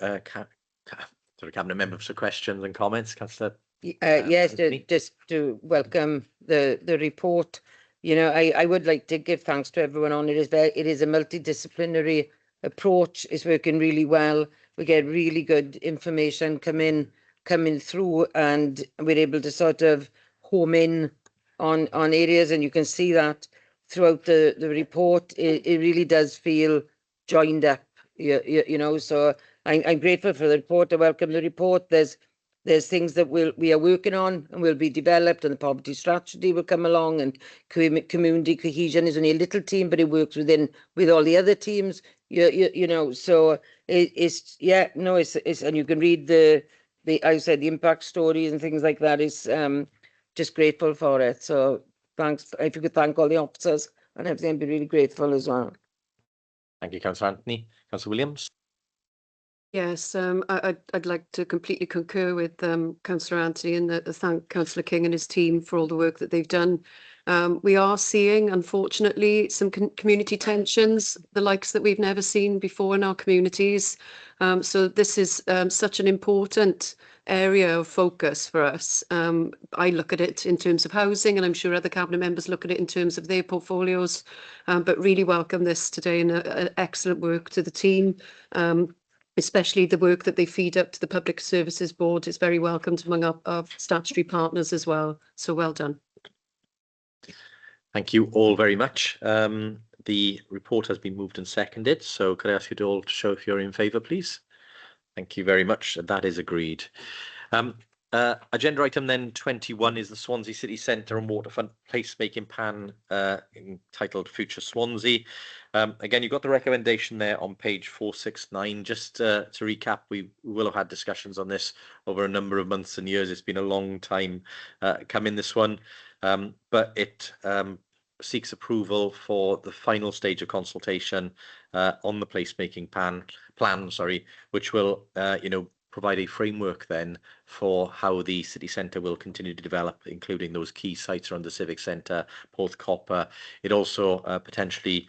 Cabinet members for questions and comments? Councillor. Yes, just to welcome the report. You know, I would like to give thanks to everyone on it. It is a multidisciplinary approach. It's working really well. We get really good information coming through, and we're able to sort of home in on areas, and you can see that throughout the report. It really does feel joined up. You know, so I'm grateful for the report. I welcome the report. There's things that we are working on and will be developed, and the poverty strategy will come along, and community cohesion is only a little team, but it works with all the other teams. You know, so it's and you can read the impact stories and things like that. Is just grateful for it. So thanks. If you could thank all the officers and everything, I'd be really grateful as well. Thank you, Councillor Anthony. Councillor Williams. Yes, I'd like to completely concur with Councillor Anthony and thank Councillor King and his team for all the work that they've done. We are seeing, unfortunately, some community tensions, the likes that we've never seen before in our communities. So this is such an important area of focus for us. I look at it in terms of housing, and I'm sure other Cabinet members look at it in terms of their portfolios, but really welcome this today, and excellent work to the team. Especially the work that they feed up to the Public Services Board is very welcomed among our statutory partners as well. So well done. Thank you all very much. The report has been moved and seconded. So could I ask you all to show if you're in favour, please? Thank you very much. That is agreed. Agenda item then 21 is the Swansea City Centre and Waterfront Placemaking Plan entitled Future Swansea. Again, you've got the recommendation there on page 469. Just to recap, we will have had discussions on this over a number of months and years. It's been a long time coming, this one, but it seeks approval for the final stage of consultation on the placemaking plan, which will, provide a framework then for how the city centre will continue to develop, including those key sites around the civic centre, Porth Copper. It also potentially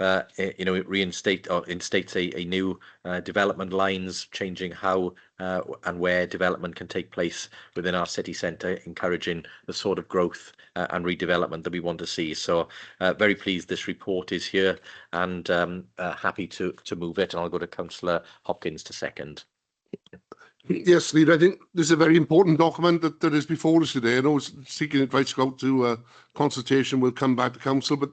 it reinstate or instates a new development lines, changing how and where development can take place within our city centre, encouraging the sort of growth and redevelopment that we want to see. So very pleased this report is here, and happy to move it. And I'll go to Councillor Hopkins to second. Yes, Leader, I think this is a very important document that is before us today. I know seeking advice to go to consultation will come back to Council, but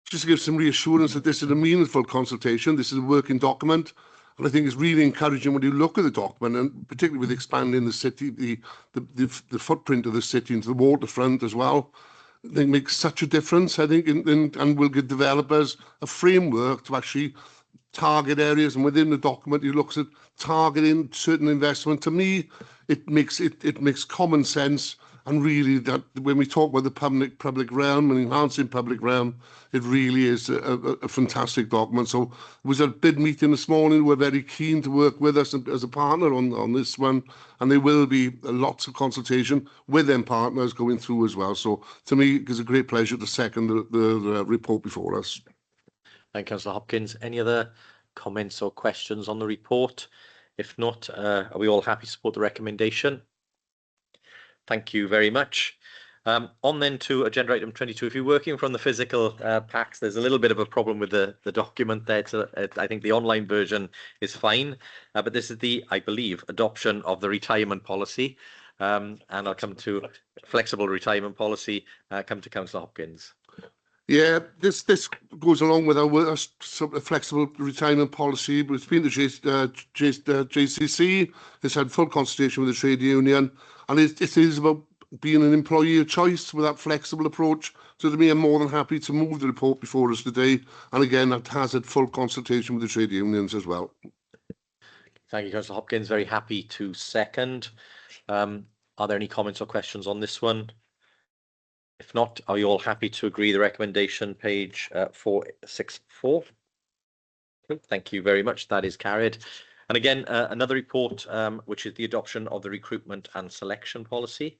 just to give some reassurance that this is a meaningful consultation, this is a working document, and I think it's really encouraging when you look at the document, and particularly with expanding the city, the footprint of the city into the waterfront as well. I think it makes such a difference, I think, and will give developers a framework to actually target areas, and within the document you look at targeting certain investment. To me, it makes common sense, and really that when we talk about the public realm and enhancing public realm, it really is a fantastic document. So it was a bid meeting this morning. We're very keen to work with us as a partner on this one, and there will be lots of consultation with them partners going through as well. So to me, it's a great pleasure to second the report before us. Thank you, Councillor Hopkins. Any other comments or questions on the report? If not, are we all happy to support the recommendation? Thank you very much. On then to agenda item 22. If you're working from the physical packs, there's a little bit of a problem with the document there. I think the online version is fine, but this is the, I believe, adoption of the retirement policy. And I'll come to flexible retirement policy, come to Councillor Hopkins. Yeah, this goes along with our sort of flexible retirement policy. But it's been the JCC. It's had full consultation with the trade union, and it is about being an employee of choice with that flexible approach. So to me, I'm more than happy to move the report before us today. And again, that has had full consultation with the trade unions as well. Thank you, Councillor Hopkins. Very happy to second. Are there any comments or questions on this one? If not, are you all happy to agree the recommendation, page 464? Thank you very much. That is carried. And again, another report, which is the adoption of the recruitment and selection policy.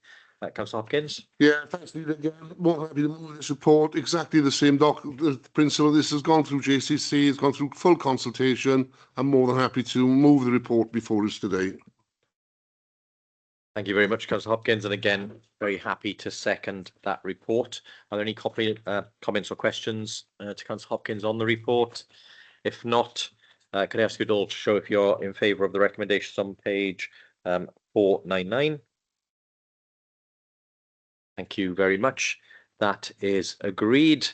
Councillor Hopkins. Yeah, thanks, Leader. Again, more happy to move this report. Exactly the same the principle. This has gone through JCC, it's gone through full consultation. I'm more than happy to move the report before us today. Thank you very much, Councillor Hopkins, and again, very happy to second that report. Are there any comments or questions to Councillor Hopkins on the report? If not, could I ask you all to show if you're in favour of the recommendations on page 499? Thank you very much. That is agreed.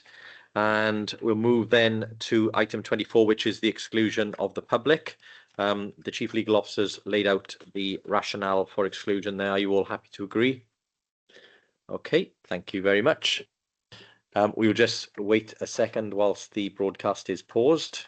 And we'll move then to item 24, which is the exclusion of the public. The Chief Legal Officer's laid out the rationale for exclusion there. Are you all happy to agree? Okay, thank you very much. We will just wait a second whilst the broadcast is paused.